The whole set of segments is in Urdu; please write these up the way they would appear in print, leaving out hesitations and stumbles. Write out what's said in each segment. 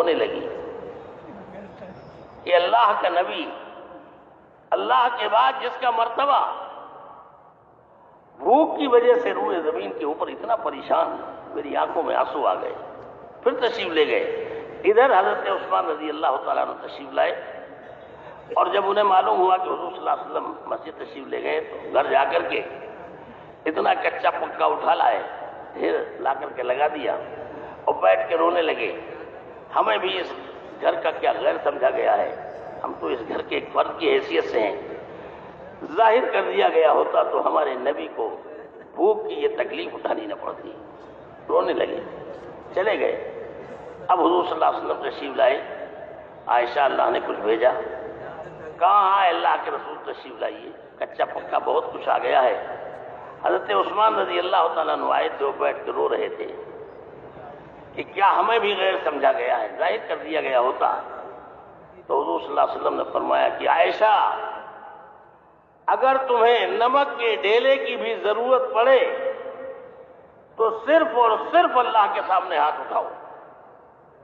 رونے لگی کہ اللہ کا نبی، اللہ کے بعد جس کا مرتبہ بھوک کی وجہ سے روئے زمین کے اوپر اتنا پریشان، میری آنکھوں میں آنسو آ گئے۔ پھر تشریف لے گئے۔ ادھر حضرت عثمان رضی اللہ تعالیٰ عنہ تشریف لائے، اور جب انہیں معلوم ہوا کہ حضور صلی اللہ علیہ وسلم مسجد تشریف لے گئے تو گھر جا کر کے اتنا کچا پکا اٹھا لائے، ڈھیر لا کر کے لگا دیا اور بیٹھ کے رونے لگے۔ ہمیں بھی اس گھر کا کیا غیر سمجھا گیا ہے، ہم تو اس گھر کے ایک فرد کی حیثیت سے ہیں، ظاہر کر دیا گیا ہوتا تو ہمارے نبی کو بھوک کی یہ تکلیف اٹھانی نہ پڑتی۔ رونے لگے، چلے گئے۔ اب حضور صلی اللہ علیہ وسلم تشریف لائے، عائشہ اللہ نے کچھ بھیجا، کہاں اللہ کے رسول تشریف لائیے، کچا پکا بہت کچھ آ گیا ہے۔ حضرت عثمان رضی اللہ تعالیٰ عنہ آئے تھے، وہ بیٹھ کے رو رہے تھے کہ کیا ہمیں بھی غیر سمجھا گیا ہے، ظاہر کر دیا گیا ہوتا۔ تو حضور صلی اللہ علیہ وسلم نے فرمایا کہ عائشہ، اگر تمہیں نمک کے ڈیلے کی بھی ضرورت پڑے تو صرف اور صرف اللہ کے سامنے ہاتھ اٹھاؤ،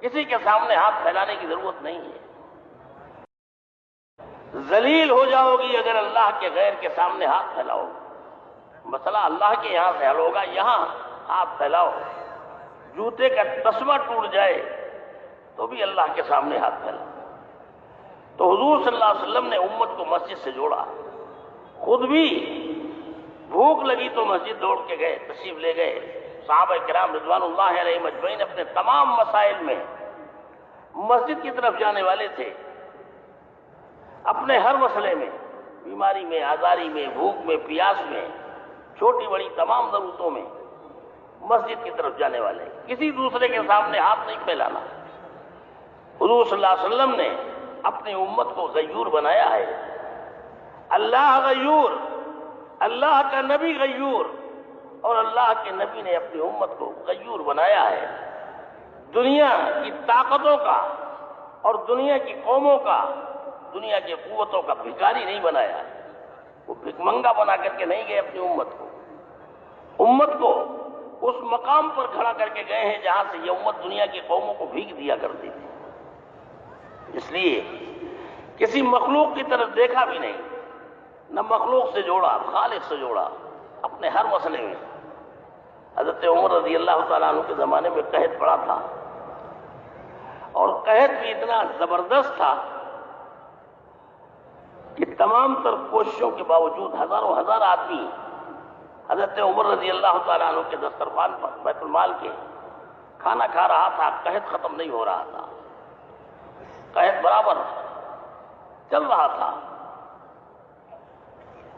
کسی کے سامنے ہاتھ پھیلانے کی ضرورت نہیں ہے۔ ذلیل ہو جاؤ گی اگر اللہ کے غیر کے سامنے ہاتھ پھیلاؤ گی۔ مسئلہ اللہ کے یہاں سے حل ہوگا، یہاں ہاتھ پھیلاؤ، جوتے کا تسمہ ٹوٹ جائے تو بھی اللہ کے سامنے ہاتھ پھیلاؤ۔ تو حضور صلی اللہ علیہ وسلم نے امت کو مسجد سے جوڑا، خود بھی بھوک لگی تو مسجد دوڑ کے گئے، تشریف لے گئے۔ صحابہ کرام رضوان اللہ علیہم اجمعین اپنے تمام مسائل میں مسجد کی طرف جانے والے تھے، اپنے ہر مسئلے میں، بیماری میں، آزاری میں، بھوک میں، پیاس میں، چھوٹی بڑی تمام ضرورتوں میں مسجد کی طرف جانے والے، کسی دوسرے کے سامنے ہاتھ نہیں پھیلانا۔ حضور صلی اللہ علیہ وسلم نے اپنی امت کو غیور بنایا ہے۔ اللہ غیور، اللہ کا نبی غیور، اور اللہ کے نبی نے اپنی امت کو غیور بنایا ہے۔ دنیا کی طاقتوں کا اور دنیا کی قوموں کا، دنیا کی قوتوں کا بھکاری نہیں بنایا ہے، وہ بھک منگا بنا کر کے نہیں گئے اپنی امت کو۔ امت کو اس مقام پر کھڑا کر کے گئے ہیں جہاں سے یہ امت دنیا کی قوموں کو بھیک دیا کرتی تھی۔ اس لیے کسی مخلوق کی طرف دیکھا بھی نہیں، نہ مخلوق سے جوڑا، خالق سے جوڑا اپنے ہر مسئلے میں۔ حضرت عمر رضی اللہ تعالیٰ عنہ کے زمانے میں قحط پڑا تھا، اور قحط بھی اتنا زبردست تھا کہ تمام تر کوششوں کے باوجود ہزاروں ہزار آدمی حضرت عمر رضی اللہ تعالیٰ عنہ کے دسترخوان پر بیت المال کے کھانا کھا رہا تھا، قحط ختم نہیں ہو رہا تھا، قحط برابر چل رہا تھا۔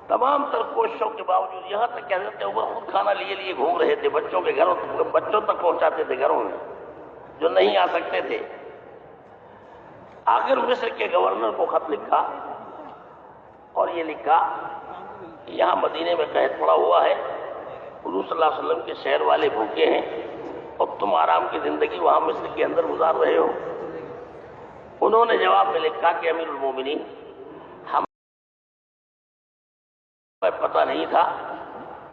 تمام تر کوششوں کے باوجود، یہاں تک کہ حضرت عمر خود کھانا لیے لیے گھوم رہے تھے، بچوں کے گھروں، بچوں تک پہنچاتے تھے گھروں میں جو نہیں آ سکتے تھے۔ آخر مصر کے گورنر کو خط لکھا اور یہ لکھا کہ یہاں مدینے میں قحط پڑا ہوا ہے، حضور صلی اللہ علیہ وسلم کے شہر والے بھوکے ہیں اور تم آرام کی زندگی وہاں مصر کے اندر گزار رہے ہو۔ انہوں نے جواب میں لکھا کہ امیر المومنین، ہمیں پتہ نہیں تھا،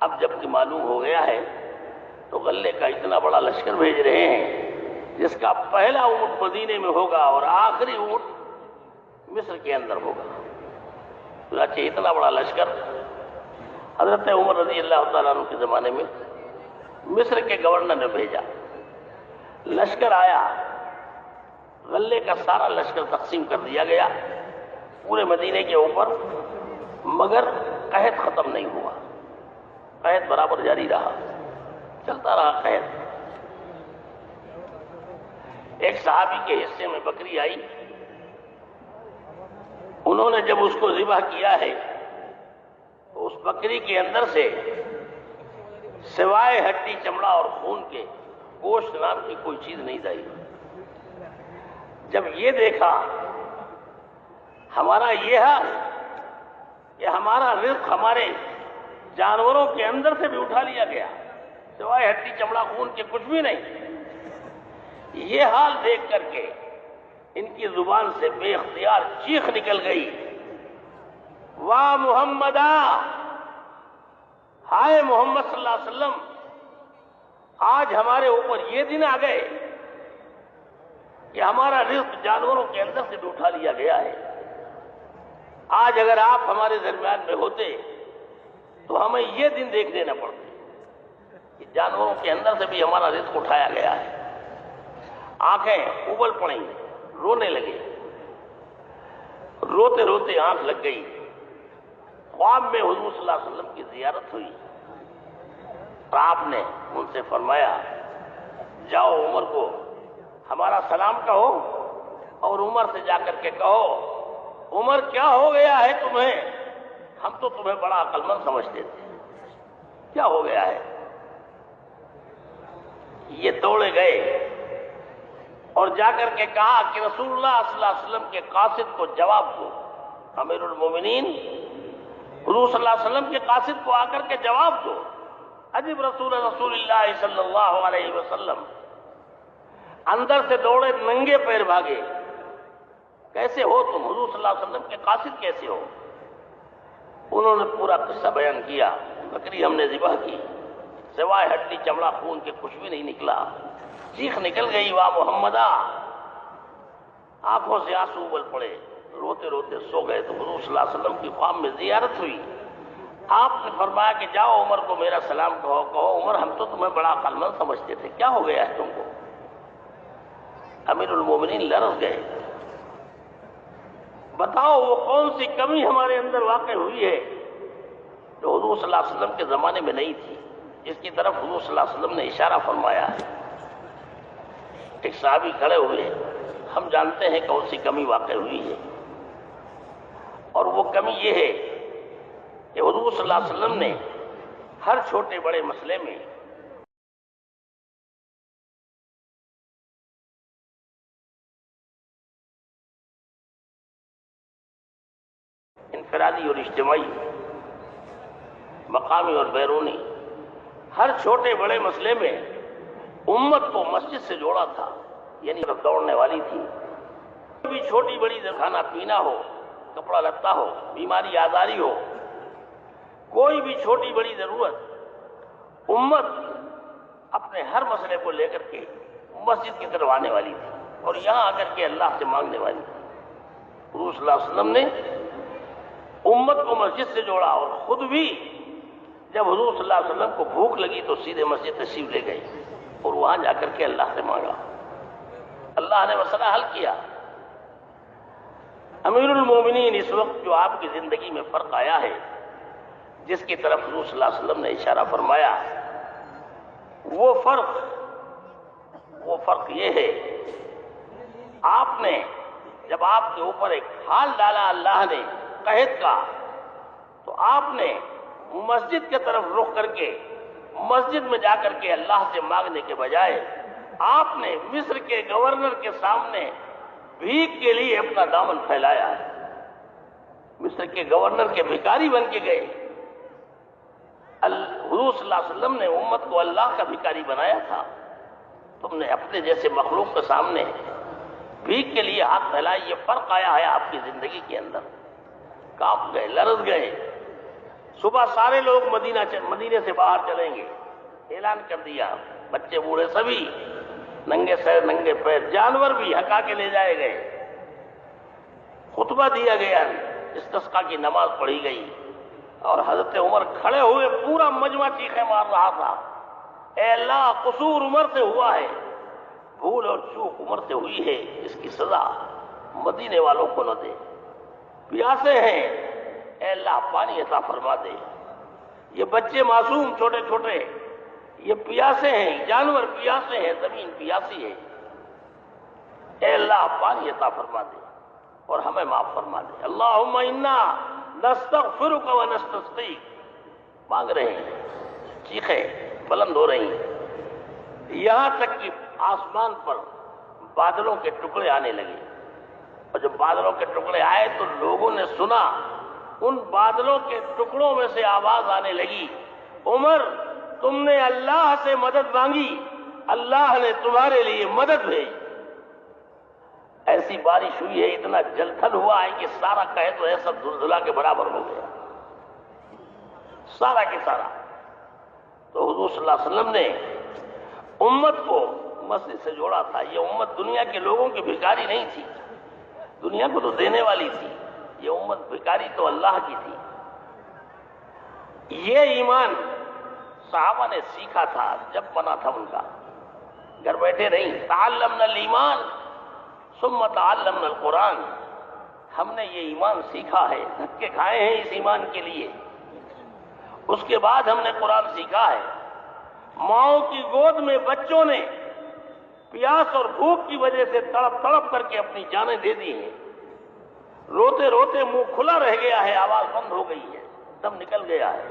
اب جب کہ معلوم ہو گیا ہے تو غلے کا اتنا بڑا لشکر بھیج رہے ہیں جس کا پہلا اونٹ مدینے میں ہوگا اور آخری اونٹ مصر کے اندر ہوگا۔ چنانچہ اتنا بڑا لشکر حضرت عمر رضی اللہ تعالیٰ عنہ کے زمانے میں مصر کے گورنر نے بھیجا۔ لشکر آیا، غلے کا سارا لشکر تقسیم کر دیا گیا پورے مدینے کے اوپر، مگر قحط ختم نہیں ہوا، قحط برابر جاری رہا، چلتا رہا قحط۔ ایک صحابی کے حصے میں بکری آئی، انہوں نے جب اس کو ذبح کیا ہے تو اس بکری کے اندر سے سوائے ہڈی، چمڑا اور خون کے گوشت نام کی کوئی چیز نہیں لائی۔ جب یہ دیکھا ہمارا یہ حال کہ ہمارا رزق ہمارے جانوروں کے اندر سے بھی اٹھا لیا گیا، سوائے ہڈی، چمڑا، خون کے کچھ بھی نہیں، یہ حال دیکھ کر کے ان کی زبان سے بے اختیار چیخ نکل گئی، واہ محمدہ، ہائے محمد صلی اللہ علیہ وسلم، آج ہمارے اوپر یہ دن آ گئے کہ ہمارا رزق جانوروں کے اندر سے بھی اٹھا لیا گیا ہے۔ آج اگر آپ ہمارے درمیان میں ہوتے تو ہمیں یہ دن دیکھنے نہ پڑتے کہ جانوروں کے اندر سے بھی ہمارا رزق اٹھایا گیا ہے۔ آنکھیں ابل پڑیں، رونے لگے، روتے روتے آنکھ لگ گئی۔ خواب میں حضور صلی اللہ علیہ وسلم کی زیارت ہوئی اور آپ نے ان سے فرمایا جاؤ عمر کو ہمارا سلام کہو، اور عمر سے جا کر کے کہو عمر کیا ہو گیا ہے تمہیں؟ ہم تو تمہیں بڑا عقل مند سمجھتے تھے، کیا ہو گیا ہے؟ یہ دوڑے گئے اور جا کر کے کہا کہ رسول اللہ صلی اللہ علیہ وسلم کے قاصد کو جواب دو۔ امیر المومنین حضور صلی اللہ علیہ وسلم کے قاصد کو آ کر کے جواب دو۔ عجب رسول اللہ صلی اللہ علیہ وسلم اندر سے دوڑے، ننگے پیر بھاگے، کیسے ہو تم؟ حضور صلی اللہ علیہ وسلم کے قاصد کیسے ہو؟ انہوں نے پورا قصہ بیان کیا۔ بکری ہم نے ذبح کی، سوائے ہڈی چمڑا خون کے کچھ بھی نہیں نکلا۔ چیخ نکل گئی واہ محمدہ، آنکھوں سے آنسو ابل پڑے، روتے روتے سو گئے۔ تو حضور صلی اللہ علیہ وسلم کی خواب میں زیارت ہوئی۔ آپ نے فرمایا کہ جاؤ عمر کو میرا سلام کہو، کہو عمر ہم تو تمہیں بڑا عقل مند سمجھتے تھے، کیا ہو گیا ہے تم کو؟ امیر المومنین لرز گئے۔ بتاؤ وہ کون سی کمی ہمارے اندر واقع ہوئی ہے جو حضور صلی اللہ علیہ وسلم کے زمانے میں نہیں تھی، جس کی طرف حضور صلی اللہ علیہ وسلم نے اشارہ فرمایا ہے۔ ایک صحابی کھڑے ہوئے، ہم جانتے ہیں کون سی کمی واقع ہوئی ہے، اور وہ کمی یہ ہے کہ حضور صلی اللہ علیہ وسلم نے ہر چھوٹے بڑے مسئلے میں انفرادی اور اجتماعی، مقامی اور بیرونی، ہر چھوٹے بڑے مسئلے میں امت کو مسجد سے جوڑا تھا، یعنی دوڑنے والی تھی۔ کوئی بھی چھوٹی بڑی کھانا پینا ہو، کپڑا لتا ہو، بیماری آزاری ہو، کوئی بھی چھوٹی بڑی ضرورت، امت اپنے ہر مسئلے کو لے کر کے مسجد کی طرف آنے والی تھی اور یہاں آ کر کے اللہ سے مانگنے والی تھی۔ حضور صلی اللہ علیہ وسلم نے امت کو مسجد سے جوڑا، اور خود بھی جب حضور صلی اللہ علیہ وسلم کو بھوک لگی تو سیدھے مسجد تشریف لے گئے اور وہاں جا کر کے اللہ سے مانگا۔ اللہ نے مسئلہ حل کیا۔ امیر المومنین اس وقت جو آپ کی زندگی میں فرق آیا ہے، جس کی طرف حضور صلی اللہ علیہ وسلم نے اشارہ فرمایا، وہ فرق یہ ہے، آپ نے جب آپ کے اوپر ایک حال ڈالا اللہ نے قحط کا، تو آپ نے مسجد کی طرف رخ کر کے مسجد میں جا کر کے اللہ سے مانگنے کے بجائے آپ نے مصر کے گورنر کے سامنے بھیک کے لیے اپنا دامن پھیلایا ہے۔ مصر کے گورنر کے بھکاری بن کے گئے۔ حضور صلی اللہ علیہ وسلم نے امت کو اللہ کا بھکاری بنایا تھا، تم نے اپنے جیسے مخلوق کے سامنے بھیک کے لیے ہاتھ پھیلائے۔ یہ فرق آیا ہے آپ کی زندگی کے اندر۔ کانپ گئے، لرز گئے۔ صبح سارے لوگ مدینے سے باہر چلیں گے، اعلان کر دیا، بچے بوڑھے سبھی ننگے سر ننگے پیر، جانور بھی ہکا کے لے جائے گئے۔ خطبہ دیا گیا، استسقاء کی نماز پڑھی گئی، اور حضرت عمر کھڑے ہوئے، پورا مجمع چیخیں مار رہا تھا، اے اللہ قصور عمر سے ہوا ہے، بھول اور چوک عمر سے ہوئی ہے، اس کی سزا مدینے والوں کو نہ دے۔ پیاسے ہیں، اے اللہ پانی عطا فرما دے۔ یہ بچے معصوم چھوٹے چھوٹے، یہ پیاسے ہیں، جانور پیاسے ہیں، زمین پیاسی ہے، اے اللہ پانی عطا فرما دے اور ہمیں معاف فرما دے۔ اللہم انا نستغفرک و نستسقیک، مانگ رہے ہیں، چیخیں بلند ہو رہی ہیں، یہاں تک کہ آسمان پر بادلوں کے ٹکڑے آنے لگے، اور جب بادلوں کے ٹکڑے آئے تو لوگوں نے سنا، ان بادلوں کے ٹکڑوں میں سے آواز آنے لگی، عمر تم نے اللہ سے مدد مانگی، اللہ نے تمہارے لیے مدد بھیجی۔ ایسی بارش ہوئی ہے، اتنا جلتھل ہوا ہے کہ سارا کہے تو ایسا زلزلہ کے برابر ہو گیا، سارا کے سارا۔ تو حضور صلی اللہ علیہ وسلم نے امت کو مسجد سے جوڑا تھا. یہ امت دنیا کے لوگوں کی بھکاری نہیں تھی, دنیا کو تو دینے والی تھی. یہ امت بھکاری تو اللہ کی تھی. یہ ایمان صحابہ نے سیکھا تھا جب بنا تھا ان کا, گھر بیٹھے نہیں. تعلمنا الایمان ثم تعلمنا القرآن. ہم نے یہ ایمان سیکھا ہے, دھکے کھائے ہیں اس ایمان کے لیے, اس کے بعد ہم نے قرآن سیکھا ہے. ماؤں کی گود میں بچوں نے پیاس اور بھوک کی وجہ سے تڑپ تڑپ کر کے اپنی جانیں دے دی ہیں. روتے روتے منہ کھلا رہ گیا ہے, آواز بند ہو گئی ہے, دم نکل گیا ہے.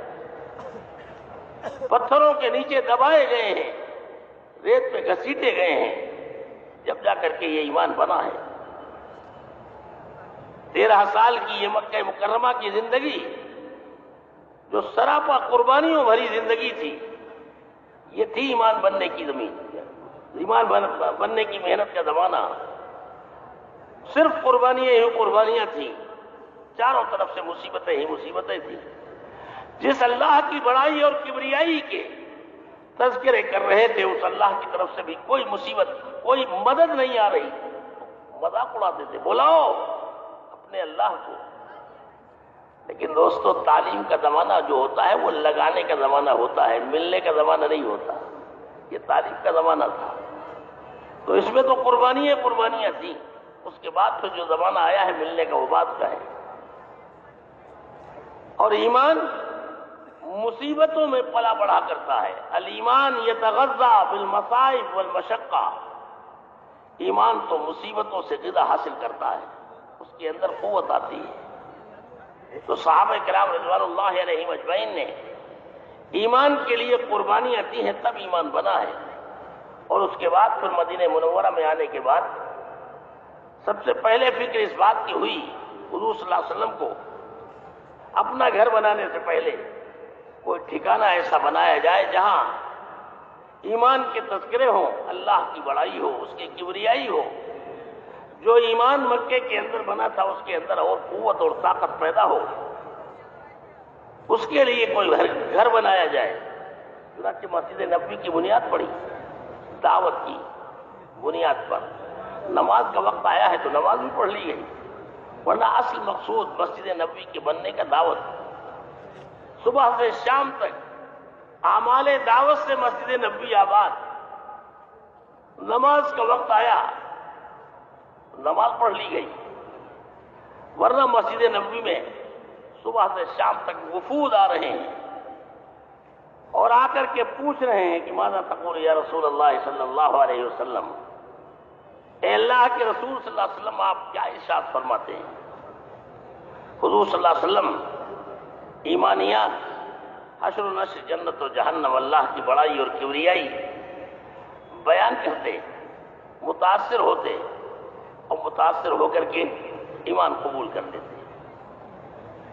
پتھروں کے نیچے دبائے گئے ہیں, ریت پہ گھسیٹے گئے ہیں, جب جا کر کے یہ ایمان بنا ہے. 13 سال کی یہ مکہ مکرمہ کی زندگی جو سراپا قربانیوں بھری زندگی تھی, یہ تھی ایمان بننے کی زمین, ایمان بننے کی محنت کا زمانہ. صرف قربانیاں ہی قربانیاں تھیں, چاروں طرف سے مصیبتیں ہی مصیبتیں تھیں. جس اللہ کی بڑائی اور کبریائی کے تذکرے کر رہے تھے, اس اللہ کی طرف سے بھی کوئی مصیبت, کوئی مدد نہیں آ رہی. مذاق اڑاتے تھے, بلاؤ اپنے اللہ کو. لیکن دوستو, تعلیم کا زمانہ جو ہوتا ہے وہ لگانے کا زمانہ ہوتا ہے, ملنے کا زمانہ نہیں ہوتا. یہ تعلیم کا زمانہ تھا, تو اس میں تو قربانیاں تھیں. اس کے بعد پھر جو زمانہ آیا ہے ملنے کا, وہ بات کا ہے. اور ایمان مصیبتوں میں پلا بڑھا کرتا ہے. الایمان یتغذا بالمصائب والمشقہ. ایمان تو مصیبتوں سے غذا حاصل کرتا ہے, اس کے اندر قوت آتی ہے. تو صحابہ کرام رضوان اللہ علیہم اجمعین نے ایمان کے لیے قربانیاں دی ہیں, تب ایمان بنا ہے. اور اس کے بعد پھر مدینہ منورہ میں آنے کے بعد سب سے پہلے فکر اس بات کی ہوئی, حضور صلی اللہ علیہ وسلم کو اپنا گھر بنانے سے پہلے کوئی ٹھکانہ ایسا بنایا جائے جہاں ایمان کے تذکرے ہوں, اللہ کی بڑائی ہو, اس کی کبریائی ہو. جو ایمان مکے کے اندر بنا تھا اس کے اندر اور قوت اور طاقت پیدا ہو, اس کے لیے کوئی گھر بنایا جائے. چنانچہ مسجد نبوی کی بنیاد پڑی, دعوت کی بنیاد پر. نماز کا وقت آیا ہے تو نماز بھی پڑھ لی گئی, ورنہ اصل مقصود مسجد نبوی کے بننے کا دعوت. صبح سے شام تک اعمال دعوت سے مسجد نبوی آباد. نماز کا وقت آیا, نماز پڑھ لی گئی, ورنہ مسجد نبوی میں صبح سے شام تک وفود آ رہے ہیں اور آ کر کے پوچھ رہے ہیں کہ ماذا تقول یا رسول اللہ صلی اللہ علیہ وسلم. اے اللہ کے رسول صلی اللہ علیہ وسلم, آپ کیا ارشاد فرماتے ہیں؟ حضور صلی اللہ علیہ وسلم ایمانیات, حشر و نشر, جنت و جہنم, اللہ کی بڑائی اور کبریائی بیان کرتے, متاثر ہوتے اور متاثر ہو کر کے ایمان قبول کر لیتے.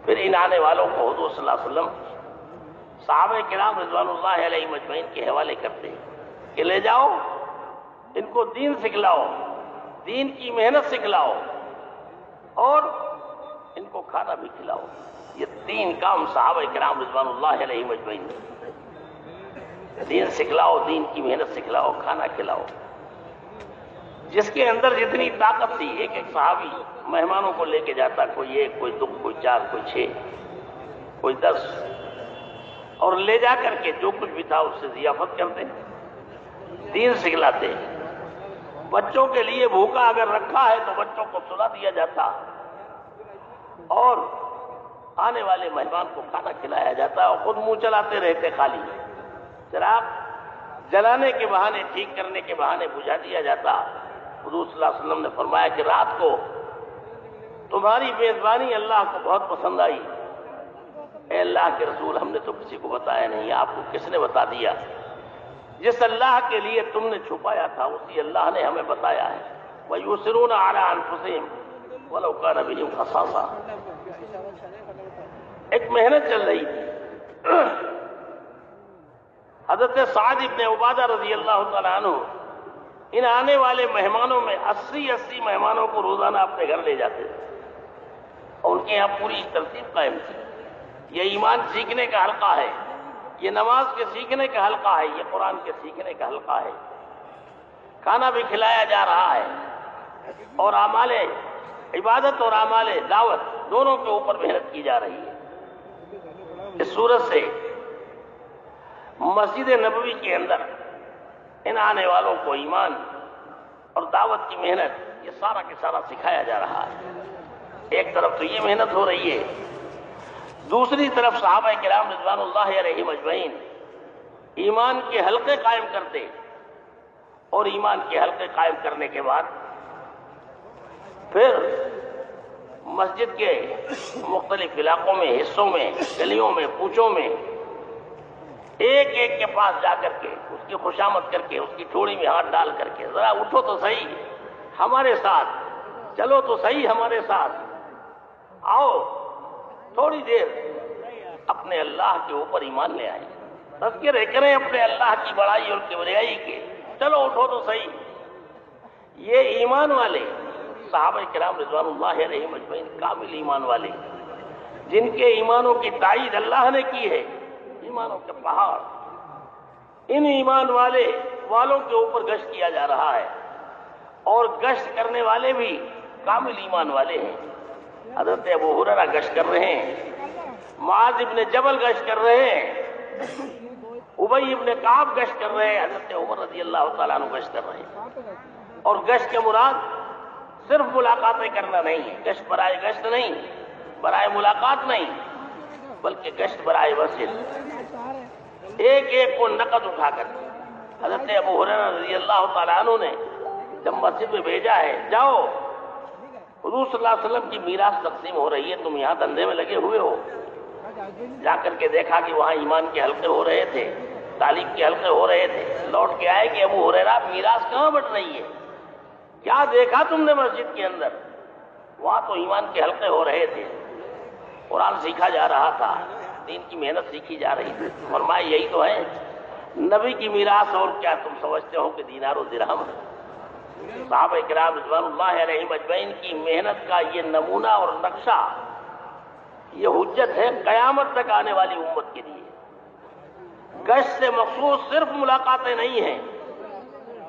پھر ان آنے والوں کو حضور صلی اللہ علیہ وسلم صحابہ کرام رضوان اللہ علیہ مجمعین کے حوالے کرتے کہ لے جاؤ, ان کو دین سکھلاؤ, دین کی محنت سکھلاؤ, اور ان کو کھانا بھی کھلاؤ. یہ 3 کام صحابہ کرام رضوان اللہ علیہ مجمعین, دین سکھلاؤ, دین کی محنت سکھلاؤ, کھانا کھلاؤ. جس کے اندر جتنی طاقت تھی, ایک ایک صحابی مہمانوں کو لے کے جاتا, کوئی 1, کوئی 2, کوئی 4, کوئی 6, کوئی 10, اور لے جا کر کے جو کچھ بھی تھا اس سے ضیافت کرتے, دین سکھلاتے. بچوں کے لیے بھوکا اگر رکھا ہے تو بچوں کو سلا دیا جاتا, اور آنے والے مہمان کو کھانا کھلایا جاتا, اور خود منہ چلاتے رہتے خالی. چراغ جلانے کے بہانے, ٹھیک کرنے کے بہانے بجھا دیا جاتا. حضور صلی اللہ علیہ وسلم نے فرمایا کہ رات کو تمہاری میزبانی اللہ کو بہت پسند آئی. اے اللہ کے رسول, ہم نے تو کسی کو بتایا نہیں, آپ کو کس نے بتا دیا؟ جس اللہ کے لیے تم نے چھپایا تھا اسی اللہ نے ہمیں بتایا ہے. وَيُؤْثِرُونَ عَلَىٰ أَنفُسِهِمْ وَلَوْ كَانَ بِهِمْ خَصَاصَةٌ. ایک محنت چل رہی تھی. حضرت سعد ابن عبادہ رضی اللہ تعالیٰ عنہ ان آنے والے مہمانوں میں 80 مہمانوں کو روزانہ اپنے گھر لے جاتے تھے, اور ان کے یہاں پوری ترتیب قائم تھی. یہ ایمان سیکھنے کا حلقہ ہے, یہ نماز کے سیکھنے کا حلقہ ہے, یہ قرآن کے سیکھنے کا حلقہ ہے. کھانا بھی کھلایا جا رہا ہے، اور اعمال عبادت اور اعمال دعوت دونوں کے اوپر محنت کی جا رہی ہے۔ اس صورت سے مسجد نبوی کے اندر ان آنے والوں کو ایمان اور دعوت کی محنت یہ سارا کے سارا سکھایا جا رہا ہے۔ ایک طرف تو یہ محنت ہو رہی ہے، دوسری طرف صحابہ کرام رضوان اللہ علیہم اجمعین ایمان کے حلقے قائم کرتے، اور ایمان کے حلقے قائم کرنے کے بعد پھر مسجد کے مختلف علاقوں میں، حصوں میں، گلیوں میں، کوچوں میں ایک ایک کے پاس جا کر کے اس کی خوشامد کر کے، اس کی ٹھوڑی میں ہاتھ ڈال کر کے، ذرا اٹھو تو صحیح ہمارے ساتھ، چلو تو صحیح ہمارے ساتھ، آؤ تھوڑی دیر اپنے اللہ کے اوپر ایمان لے آئیں، تذکرے کریں اپنے اللہ کی بڑائی اور کبریائی کے، چلو اٹھو تو صحیح۔ یہ ایمان والے صحابہ کرام رضوان اللہ علیہم اجمعین کامل ایمان والے، جن کے ایمانوں کی تائید اللہ نے کی ہے، ایمانوں کے پہاڑ، ان ایمان والوں کے اوپر گشت کیا جا رہا ہے، اور گشت کرنے والے بھی کامل ایمان والے ہیں۔ حضرت ابو ہریرہ گشت کر رہے ہیں، معاذ ابن جبل گشت کر رہے ہیں، ابی ابن کعب گشت کر رہے ہیں، حضرت عمر رضی اللہ تعالیٰ عنہ گشت کر رہے ہیں۔ اور گشت کے مراد صرف ملاقاتیں کرنا نہیں ہے، گشت برائے گشت نہیں، برائے ملاقات نہیں، بلکہ گشت برائے مسجد، ایک ایک کو نقد اٹھا کر۔ حضرت ابو ہریرہ رضی اللہ تعالیٰ عنہ نے جب مسجد میں بھیجا ہے، جاؤ حضور صلی اللہ علیہ وسلم کی میراث تقسیم ہو رہی ہے، تم یہاں دھندے میں لگے ہوئے ہو۔ جا کر کے دیکھا کہ وہاں ایمان کے حلقے ہو رہے تھے، تعلیم کے حلقے ہو رہے تھے، لوٹ کے آئے کہ ابو ہریرہ میراث کہاں بٹ رہی ہے؟ کیا دیکھا تم نے مسجد کے اندر؟ وہاں تو ایمان کے حلقے ہو رہے تھے، قرآن سیکھا جا رہا تھا، دین کی محنت سیکھی جا رہی تھی۔ فرمایا یہی تو ہے نبی کی میراث، اور کیا تم سمجھتے ہو کہ دینار و درہم ہے؟ صحابہ کرام رضوان اللہ علیہم اجمعین کی محنت کا یہ نمونہ اور نقشہ، یہ حجت ہے قیامت تک آنے والی امت کے لیے۔ گشت سے مخصوص صرف ملاقاتیں نہیں ہیں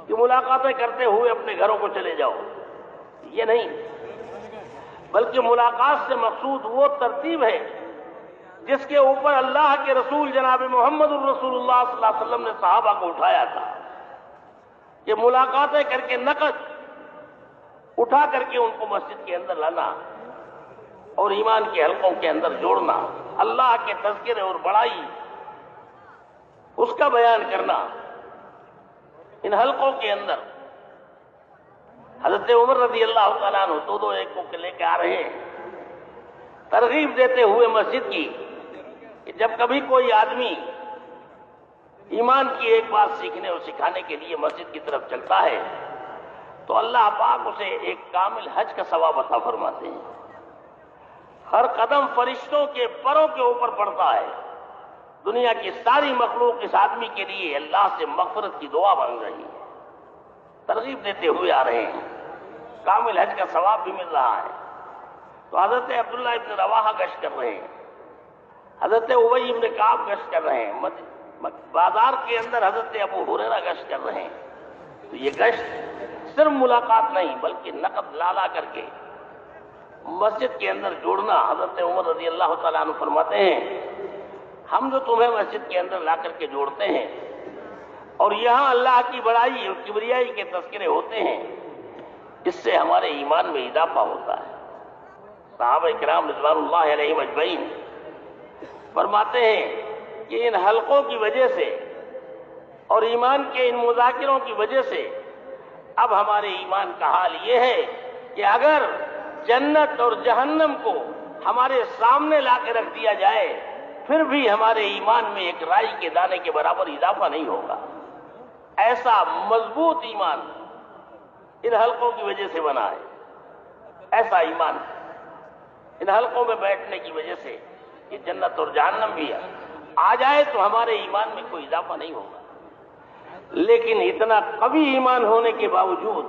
کہ ملاقاتیں کرتے ہوئے اپنے گھروں کو چلے جاؤ، یہ نہیں، بلکہ ملاقات سے مقصود وہ ترتیب ہے جس کے اوپر اللہ کے رسول جناب محمد الرسول اللہ صلی اللہ علیہ وسلم نے صحابہ کو اٹھایا تھا، کہ ملاقاتیں کر کے نقد اٹھا کر کے ان کو مسجد کے اندر لانا اور ایمان کے حلقوں کے اندر جوڑنا، اللہ کے تذکرے اور بڑائی اس کا بیان کرنا۔ ان حلقوں کے اندر حضرت عمر رضی اللہ تعالیٰ عنہ دو ایک کو لے کے آ رہے ہیں، ترغیب دیتے ہوئے مسجد کی، کہ جب کبھی کوئی آدمی ایمان کی ایک بات سیکھنے اور سکھانے کے لیے مسجد کی طرف چلتا ہے تو اللہ پاک اسے ایک کامل حج کا ثواب عطا فرماتے ہیں۔ ہر قدم فرشتوں کے پروں کے اوپر پڑتا ہے، دنیا کی ساری مخلوق اس آدمی کے لیے اللہ سے مغفرت کی دعا مانگ رہی ہے، ترغیب دیتے ہوئے آ رہے ہیں، کامل حج کا ثواب بھی مل رہا ہے۔ تو حضرت عبداللہ ابن رواحہ گشت کر رہے ہیں، حضرت ابی ابن کعب گشت کر رہے ہیں، بازار کے اندر حضرت ابو ہریرہ گشت کر رہے ہیں۔ تو یہ گشت صرف ملاقات نہیں بلکہ نقد لا کر کے مسجد کے اندر جوڑنا۔ حضرت عمر رضی اللہ تعالیٰ عنہ فرماتے ہیں، ہم جو تمہیں مسجد کے اندر لا کر کے جوڑتے ہیں اور یہاں اللہ کی بڑائی اور کبریائی کے تذکرے ہوتے ہیں، اس سے ہمارے ایمان میں اضافہ ہوتا ہے۔ صحابہ کرام رضوان اللہ علیہم اجمعین فرماتے ہیں کہ ان حلقوں کی وجہ سے اور ایمان کے ان مذاکروں کی وجہ سے اب ہمارے ایمان کا حال یہ ہے کہ اگر جنت اور جہنم کو ہمارے سامنے لا کے رکھ دیا جائے پھر بھی ہمارے ایمان میں ایک رائی کے دانے کے برابر اضافہ نہیں ہوگا۔ ایسا مضبوط ایمان ان حلقوں کی وجہ سے بنا ہے، ایسا ایمان ان حلقوں میں بیٹھنے کی وجہ سے کہ جنت اور جہنم بھی آ جائے تو ہمارے ایمان میں کوئی اضافہ نہیں ہوگا۔ لیکن اتنا قوی ایمان ہونے کے باوجود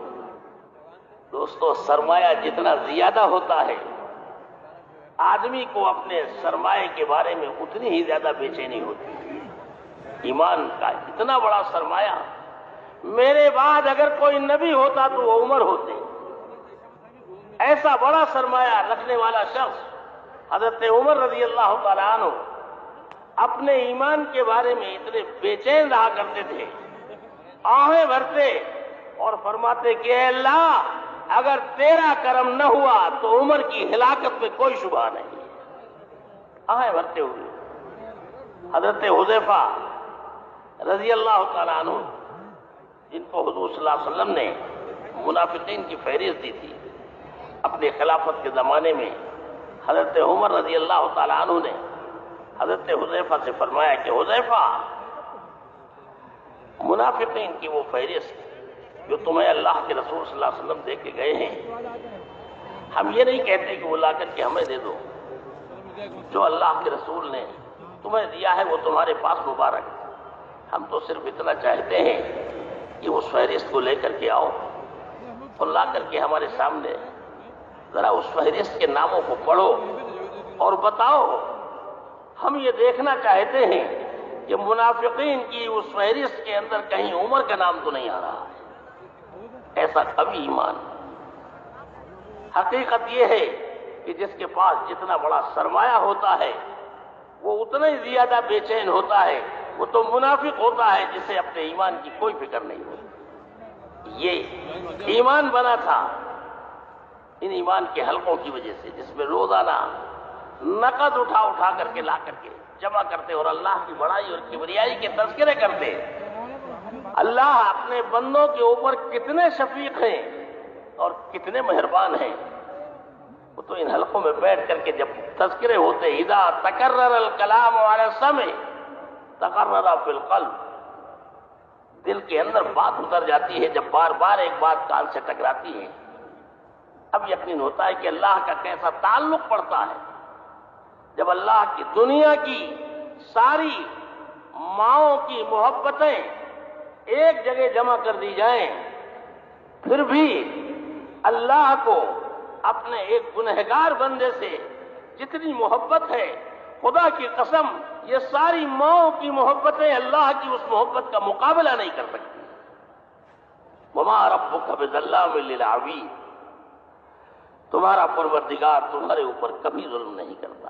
دوستو، سرمایہ جتنا زیادہ ہوتا ہے آدمی کو اپنے سرمایہ کے بارے میں اتنی ہی زیادہ بے چینی ہوتی ہے۔ ایمان کا اتنا بڑا سرمایہ میرے بعد اگر کوئی نبی ہوتا تو وہ عمر ہوتے. ایسا بڑا سرمایہ رکھنے والا شخص حضرت عمر رضی اللہ تعالیٰ عنہ اپنے ایمان کے بارے میں اتنے بے چین رہا کرتے تھے، آہیں بھرتے اور فرماتے کہ اے اللہ اگر تیرا کرم نہ ہوا تو عمر کی ہلاکت میں کوئی شبہ نہیں. آہیں بھرتے ہوئے حضرت حذیفہ رضی اللہ تعالیٰ عنہ، جن کو حضور صلی اللہ علیہ وسلم نے منافقین کی فہرست دی تھی اپنی خلافت کے زمانے میں، حضرت عمر رضی اللہ تعالیٰ عنہ نے حضرت حذیفہ سے فرمایا کہ حذیفہ، منافقین کی وہ فہرست جو تمہیں اللہ کے رسول صلی اللہ علیہ وسلم دے کے گئے ہیں، ہم یہ نہیں کہتے کہ وہ لا کر کے ہمیں دے دو، جو اللہ کے رسول نے تمہیں دیا ہے وہ تمہارے پاس مبارک. ہم تو صرف اتنا چاہتے ہیں کہ اس فہرست کو لے کر کے آؤ اور لا کر کے ہمارے سامنے ذرا اس فہرست کے ناموں کو پڑھو اور بتاؤ. ہم یہ دیکھنا چاہتے ہیں کہ منافقین کی اس فہرست کے اندر کہیں عمر کا نام تو نہیں آ رہا ہے. ایسا کبھی ایمان. حقیقت یہ ہے کہ جس کے پاس جتنا بڑا سرمایہ ہوتا ہے وہ اتنا ہی زیادہ بے چین ہوتا ہے. وہ تو منافق ہوتا ہے جسے اپنے ایمان کی کوئی فکر نہیں ہوتی. یہ ایمان بنا تھا ان ایمان کے حلقوں کی وجہ سے، جس میں روزانہ نقد اٹھا کر کے لا کر کے جمع کرتے اور اللہ کی بڑائی اور کبریائی کے تذکرے کرتے. اللہ اپنے بندوں کے اوپر کتنے شفیق ہیں اور کتنے مہربان ہیں. وہ تو ان حلقوں میں بیٹھ کر کے جب تذکرے ہوتے، اذا تکرر الکلام علی السمع تقرر فی القلب، دل کے اندر بات اتر جاتی ہے. جب بار بار ایک بات کان سے ٹکراتی ہے اب یقین ہوتا ہے کہ اللہ کا کیسا تعلق پڑتا ہے. جب اللہ کی دنیا کی ساری ماؤں کی محبتیں ایک جگہ جمع کر دی جائیں پھر بھی اللہ کو اپنے ایک گنہگار بندے سے جتنی محبت ہے، خدا کی قسم یہ ساری ماؤں کی محبتیں اللہ کی اس محبت کا مقابلہ نہیں کر سکتی. وما ربک بظلام للعبید، تمہارا پروردگار تمہارے اوپر کبھی ظلم نہیں کرتا.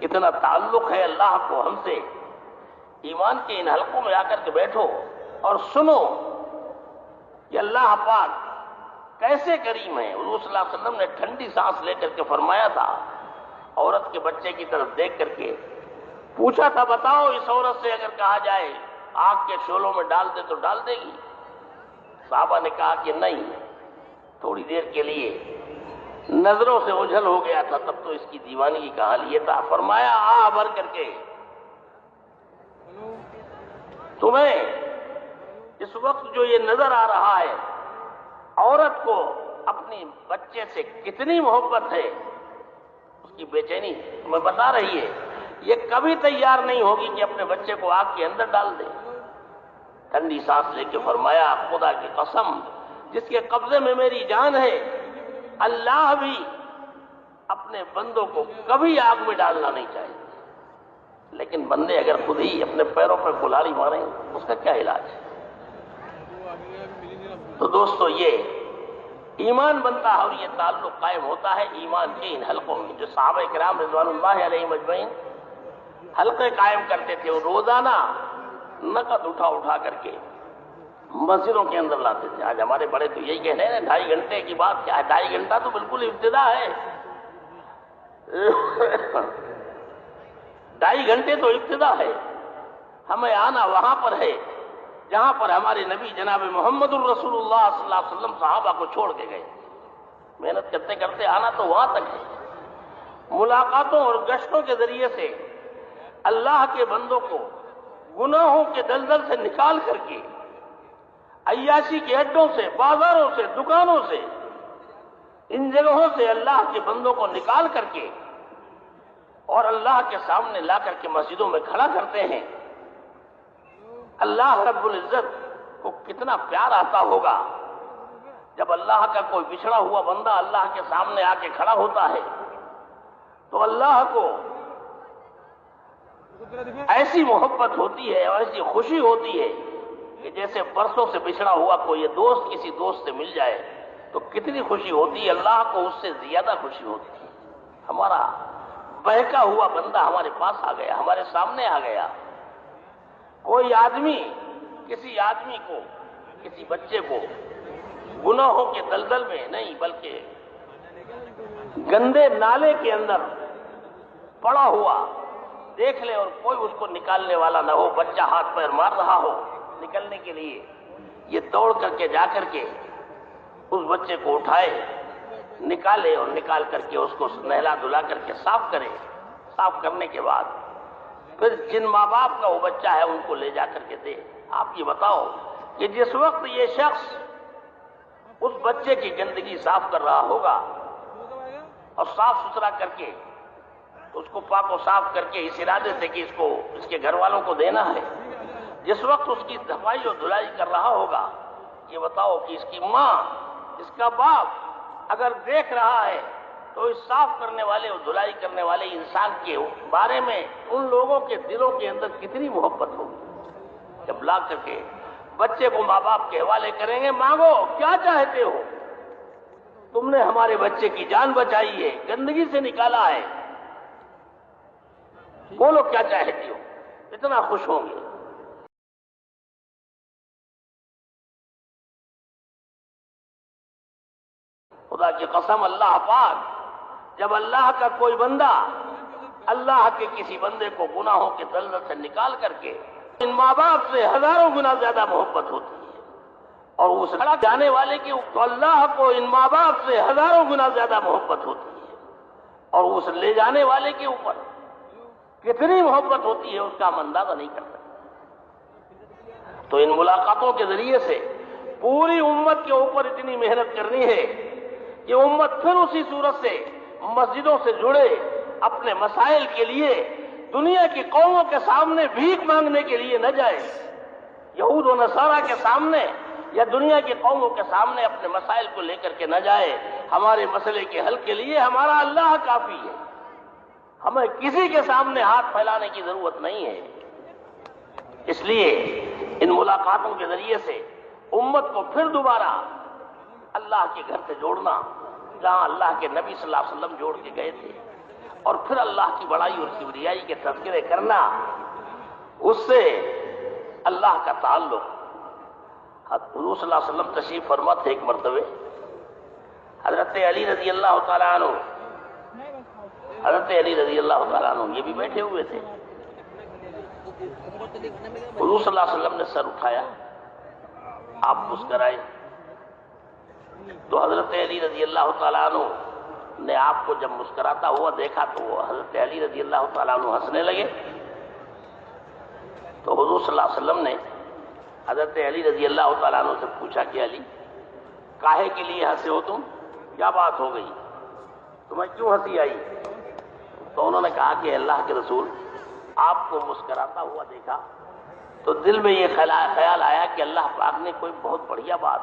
اتنا تعلق ہے اللہ کو ہم سے. ایمان کے ان حلقوں میں آ کر کے بیٹھو اور سنو کہ اللہ پاک کیسے کریم ہے. حضور صلی اللہ علیہ وسلم نے ٹھنڈی سانس لے کر کے فرمایا تھا، عورت کے بچے کی طرف دیکھ کر کے پوچھا تھا بتاؤ اس عورت سے اگر کہا جائے آگ کے شعلوں میں ڈال دے تو ڈال دے گی؟ صحابہ نے کہا کہ نہیں. تھوڑی دیر کے لیے نظروں سے اوجھل ہو گیا تھا، تب تو اس کی دیوانگی کا حال یہ تھا. فرمایا آہ بھر کر کے تمہیں اس وقت جو یہ نظر آ رہا ہے عورت کو اپنی بچے سے کتنی محبت ہے، اس کی بے چینی تمہیں بتا رہی ہے. یہ کبھی تیار نہیں ہوگی کہ اپنے بچے کو آگ کے اندر ڈال دے. ٹھنڈی سانس لے کے فرمایا خدا کی قسم جس کے قبضے میں میری جان ہے، اللہ بھی اپنے بندوں کو کبھی آگ میں ڈالنا نہیں چاہیے. لیکن بندے اگر خود ہی اپنے پیروں پر کلہاڑی ماریں اس کا کیا علاج ہے؟ تو دوستو یہ ایمان بنتا ہے اور یہ تعلق قائم ہوتا ہے ایمان کے ان حلقوں میں. جو صحابہ کرام رضوان اللہ علیہم اجمعین حلقے قائم کرتے تھے اور روزانہ نقد اٹھا کر کے مسجدوں کے اندر لاتے تھے. آج ہمارے بڑے تو یہی کہہ رہے ہیں 2.5 گھنٹے کی بات کیا ہے، 2.5 گھنٹہ تو بالکل ابتدا ہے. 2.5 گھنٹے تو ابتدا ہے. ہمیں آنا وہاں پر ہے جہاں پر ہمارے نبی جناب محمد الرسول اللہ صلی اللہ علیہ وسلم صحابہ کو چھوڑ کے گئے. محنت کرتے کرتے آنا تو وہاں تک ہے. ملاقاتوں اور گشتوں کے ذریعے سے اللہ کے بندوں کو گناہوں کے دلدل سے نکال کر کے، عیاشی کے اڈوں سے، بازاروں سے، دکانوں سے، ان جگہوں سے اللہ کے بندوں کو نکال کر کے اور اللہ کے سامنے لا کر کے مسجدوں میں کھڑا کرتے ہیں. اللہ رب العزت کو کتنا پیار آتا ہوگا جب اللہ کا کوئی بچھڑا ہوا بندہ اللہ کے سامنے آ کے کھڑا ہوتا ہے تو اللہ کو ایسی محبت ہوتی ہے اور ایسی خوشی ہوتی ہے کہ جیسے برسوں سے بچھڑا ہوا کوئی دوست کسی دوست سے مل جائے تو کتنی خوشی ہوتی ہے، اللہ کو اس سے زیادہ خوشی ہوتی ہے۔ ہمارا بہکا ہوا بندہ ہمارے پاس آ گیا، ہمارے سامنے آ گیا۔ کوئی آدمی کسی آدمی کو، کسی بچے کو گناہوں کے دلدل میں نہیں بلکہ گندے نالے کے اندر پڑا ہوا دیکھ لے اور کوئی اس کو نکالنے والا نہ ہو، بچہ ہاتھ پیر مار رہا ہو نکلنے کے لیے، یہ دوڑ کر کے جا کر کے اس بچے کو اٹھائے، نکالے اور نکال کر کے اس کو نہلا دھلا کر کے صاف کرے۔ صاف کرنے کے بعد پھر جن ماں باپ کا وہ بچہ ہے ان کو لے جا کر کے دے۔ آپ یہ بتاؤ کہ جس وقت یہ شخص اس بچے کی گندگی صاف کر رہا ہوگا اور صاف ستھرا کر کے اس کو پاک و صاف کر کے اس ارادے سے کہ اس کے گھر والوں کو دینا ہے، جس وقت اس کی صفائی اور دھلائی کر رہا ہوگا، یہ بتاؤ کہ اس کی ماں، اس کا باپ اگر دیکھ رہا ہے تو اس صاف کرنے والے اور دھلائی کرنے والے انسان کے بارے میں ان لوگوں کے دلوں کے اندر کتنی محبت ہوگی۔ جب لا کر کے بچے کو ماں باپ کے حوالے کریں گے، مانگو کیا چاہتے ہو، تم نے ہمارے بچے کی جان بچائی ہے، گندگی سے نکالا ہے، بولو کیا چاہتے ہو، اتنا خوش ہوں گے۔ خدا کی قسم، اللہ پاک جب اللہ کا کوئی بندہ اللہ کے کسی بندے کو گناہوں کے دلدل سے نکال کر کے، ان ماں باپ سے ہزاروں گنا زیادہ محبت ہوتی ہے، اور اس لڑا جانے والے کی تو اللہ کو ان ماں باپ سے ہزاروں گنا زیادہ محبت ہوتی ہے، اور اس لے جانے والے کے اوپر کتنی محبت ہوتی ہے اس کا ہم اندازہ نہیں کر سکتے۔ تو ان ملاقاتوں کے ذریعے سے پوری امت کے اوپر اتنی محنت کرنی ہے کہ امت پھر اسی صورت سے مسجدوں سے جڑے، اپنے مسائل کے لیے دنیا کی قوموں کے سامنے بھیک مانگنے کے لیے نہ جائے، یہود و نصارہ کے سامنے یا دنیا کی قوموں کے سامنے اپنے مسائل کو لے کر کے نہ جائے۔ ہمارے مسئلے کے حل کے لیے ہمارا اللہ کافی ہے، ہمیں کسی کے سامنے ہاتھ پھیلانے کی ضرورت نہیں ہے۔ اس لیے ان ملاقاتوں کے ذریعے سے امت کو پھر دوبارہ اللہ کے گھر سے جوڑنا، جہاں اللہ کے نبی صلی اللہ علیہ وسلم جوڑ کے گئے تھے، اور پھر اللہ کی بڑائی اور کبریائی کے تذکرے کرنا، اس سے اللہ کا تعلق۔ حضور صلی اللہ علیہ وسلم تشریف فرما تھے ایک مرتبہ، حضرت علی رضی اللہ تعالیٰ عنہ، حضرت علی رضی اللہ تعالیٰ عنہ یہ بھی بیٹھے ہوئے تھے۔ حضور صلی اللہ علیہ وسلم نے سر اٹھایا، آپ مسکرائے، تو حضرت علی رضی اللہ تعالیٰ عنہ نے آپ کو جب مسکراتا ہوا دیکھا تو وہ حضرت علی رضی اللہ تعالیٰ عنہ ہنسنے لگے۔ تو حضور صلی اللہ علیہ وسلم نے حضرت علی رضی اللہ تعالیٰ عنہ سے پوچھا کہ علی، کاہے کے لیے ہنسے ہو تم، کیا بات ہو گئی، تمہیں کیوں ہنسی آئی؟ تو انہوں نے کہا کہ اللہ کے رسول، آپ کو مسکراتا ہوا دیکھا تو دل میں یہ خیال آیا کہ اللہ پاک نے کوئی بہت بڑھیا بات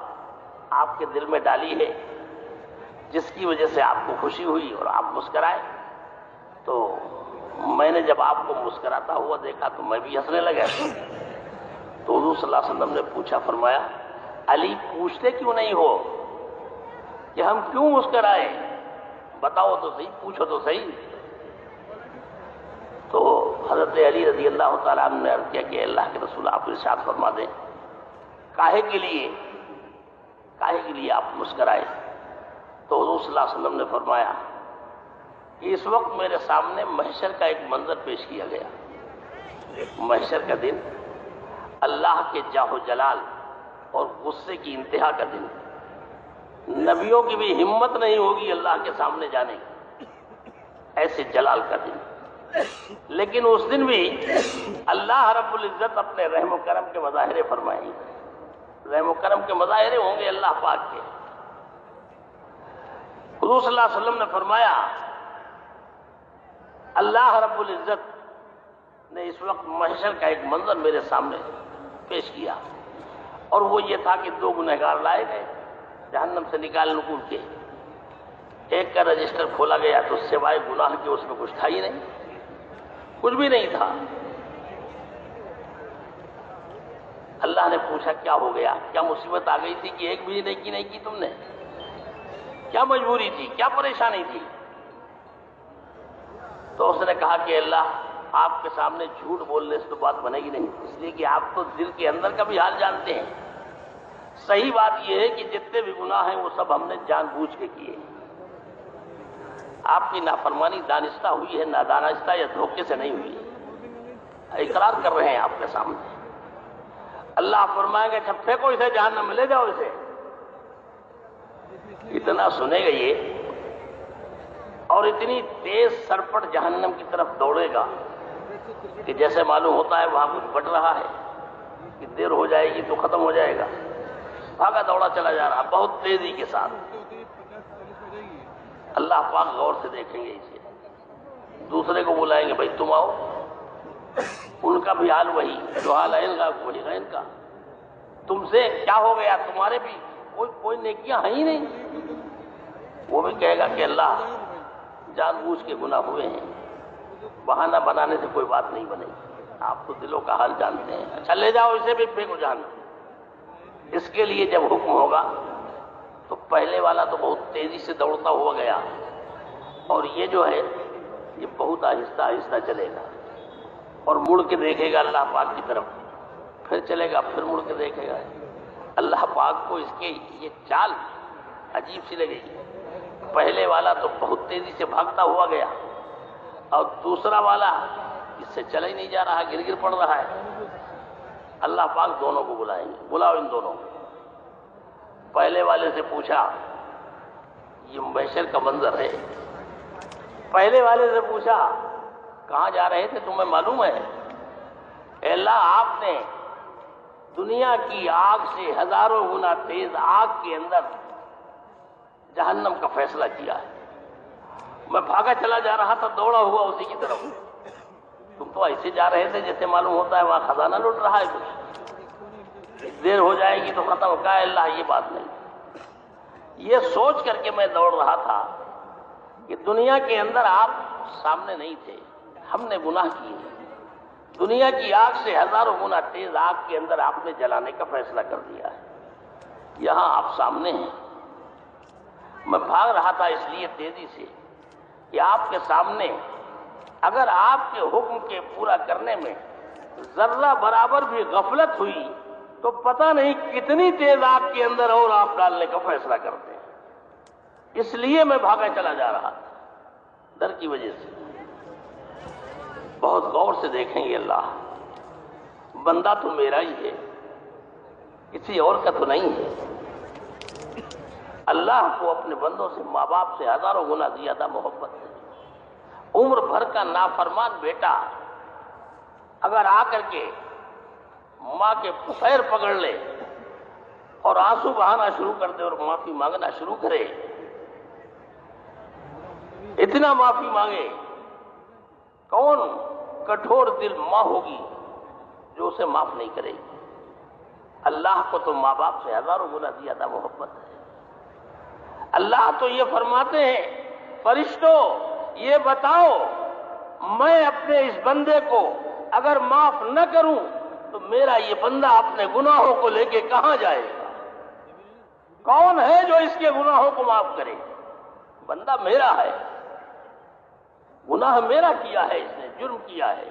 آپ کے دل میں ڈالی ہے جس کی وجہ سے آپ کو خوشی ہوئی اور آپ مسکرائے۔ تو میں نے جب آپ کو مسکراتا ہوا دیکھا تو میں بھی ہنسنے لگا۔ تو حضور صلی اللہ علیہ وسلم نے پوچھا، فرمایا علی پوچھتے کیوں نہیں ہو کہ ہم کیوں مسکرائے، بتاؤ تو صحیح، پوچھو تو صحیح۔ تو حضرت علی رضی اللہ تعالیٰ عنہ نے عرض کیا کہ اللہ کے رسول آپ ارشاد فرما دیں، کاہے کے لیے آپ مسکرائے؟ تو حضور صلی اللہ علیہ وسلم نے فرمایا کہ اس وقت میرے سامنے محشر کا ایک منظر پیش کیا گیا، محشر کا دن، اللہ کے جاہ و جلال اور غصے کی انتہا کا دن، نبیوں کی بھی ہمت نہیں ہوگی اللہ کے سامنے جانے کی، ایسے جلال کا دن۔ لیکن اس دن بھی اللہ رب العزت اپنے رحم و کرم کے مظاہرے فرمائیں گے، رحم و کرم کے مظاہرے ہوں گے اللہ پاک کے۔ حضور صلی اللہ علیہ وسلم نے فرمایا اللہ رب العزت نے اس وقت محشر کا ایک منظر میرے سامنے پیش کیا، اور وہ یہ تھا کہ دو گنہگار لائے گئے جہنم سے نکال نکول کے، ایک کا رجسٹر کھولا گیا تو سوائے گناہ کے اس میں کچھ تھا ہی نہیں، کچھ بھی نہیں تھا۔ اللہ نے پوچھا کیا ہو گیا، کیا مصیبت آ گئی تھی کہ ایک بھی نیکی نہیں کی تم نے؟ کیا مجبوری تھی، کیا پریشانی تھی؟ تو اس نے کہا کہ اللہ آپ کے سامنے جھوٹ بولنے سے تو بات بنے گی نہیں، اس لیے کہ آپ تو دل کے اندر کا بھی حال جانتے ہیں۔ صحیح بات یہ ہے کہ جتنے بھی گناہ ہیں وہ سب ہم نے جان بوجھ کے کیے۔ آپ کی نافرمانی دانستہ ہوئی ہے، نادانستہ یا دھوکے سے نہیں ہوئی ہے، اقرار کر رہے ہیں آپ کے سامنے۔ اللہ فرمائیں گے اچھا پھینکو اسے جہنم میں، لے جاؤ اسے۔ اتنا سنے گا یہ اور اتنی تیز سرپٹ جہنم کی طرف دوڑے گا کہ جیسے معلوم ہوتا ہے وہاں کچھ بٹ رہا ہے کہ دیر ہو جائے گی تو ختم ہو جائے گا، بھاگا دوڑا چلا جا رہا بہت تیزی کے ساتھ۔ اللہ پاک غور سے دیکھیں گے اسے، دوسرے کو بلائیں گے بھائی تم آؤ، ان کا بھی حال وہی جو حال ہے ان کا وہی ہے ان کا، تم سے کیا ہو گیا، تمہارے بھی کوئی نیکیاں ہیں ہی نہیں۔ وہ بھی کہے گا کہ اللہ جان بوجھ کے گناہ ہوئے ہیں، بہانہ بنانے سے کوئی بات نہیں بنے گی، آپ تو دلوں کا حال جانتے ہیں، اچھا لے جاؤ اسے بھی پھینکو جہنم۔ اس کے لیے جب حکم ہوگا تو پہلے والا تو بہت تیزی سے دوڑتا ہوا گیا اور یہ جو ہے یہ بہت آہستہ آہستہ چلے گا اور مڑ کے دیکھے گا اللہ پاک کی طرف، پھر چلے گا، پھر مڑ کے دیکھے گا۔ اللہ پاک کو اس کی یہ چال عجیب سی لگے گی۔ پہلے والا تو بہت تیزی سے بھاگتا ہوا گیا اور دوسرا والا اس سے چلا ہی نہیں جا رہا، گر گر پڑ رہا ہے۔ اللہ پاک دونوں کو بلائیں گے، بلاؤ ان دونوں کو۔ پہلے والے سے پوچھا، یہ محشر کا منظر ہے، پہلے والے سے پوچھا کہاں جا رہے تھے تمہیں معلوم ہے؟ اے اللہ آپ نے دنیا کی آگ سے ہزاروں گنا تیز آگ کے اندر جہنم کا فیصلہ کیا ہے، میں بھاگا چلا جا رہا تھا دوڑا ہوا اسی کی طرف، تم تو ایسے جا رہے تھے جیسے معلوم ہوتا ہے وہاں خزانہ لوٹ رہا ہے کچھ، دیر ہو جائے گی تو ختم۔ کہا اللہ یہ بات نہیں، یہ سوچ کر کے میں دوڑ رہا تھا کہ دنیا کے اندر آپ سامنے نہیں تھے، ہم نے گناہ کیے، دنیا کی آگ سے ہزاروں گنا تیز آگ کے اندر آپ نے جلانے کا فیصلہ کر دیا ہے، یہاں آپ سامنے ہیں، میں بھاگ رہا تھا اس لیے تیزی سے کہ آپ کے سامنے اگر آپ کے حکم کے پورا کرنے میں ذرہ برابر بھی غفلت ہوئی تو پتہ نہیں کتنی تیز آگ کے اندر اور آپ ڈالنے کا فیصلہ کرتے ہیں، اس لیے میں بھاگا چلا جا رہا تھا ڈر کی وجہ سے۔ بہت غور سے دیکھیں گے اللہ، بندہ تو میرا ہی ہے، کسی اور کا تو نہیں ہے۔ اللہ کو اپنے بندوں سے، ماں باپ سے ہزاروں گنا زیادہ محبت ہے۔ عمر بھر کا نافرمان بیٹا اگر آ کر کے ماں کے پیر پکڑ لے اور آنسو بہانا شروع کر دے اور معافی مانگنا شروع کرے، اتنا معافی مانگے، کون کٹھور دل ماں ہوگی جو اسے معاف نہیں کرے گی؟ اللہ کو تو ماں باپ سے ہزاروں گنا زیادہ محبت ہے۔ اللہ تو یہ فرماتے ہیں فرشتوں یہ بتاؤ میں اپنے اس بندے کو اگر معاف نہ کروں تو میرا یہ بندہ اپنے گناہوں کو لے کے کہاں جائے گا؟ کون ہے جو اس کے گناہوں کو معاف کرے؟ بندہ میرا ہے، گناہ میرا کیا ہے، اس نے جرم کیا ہے۔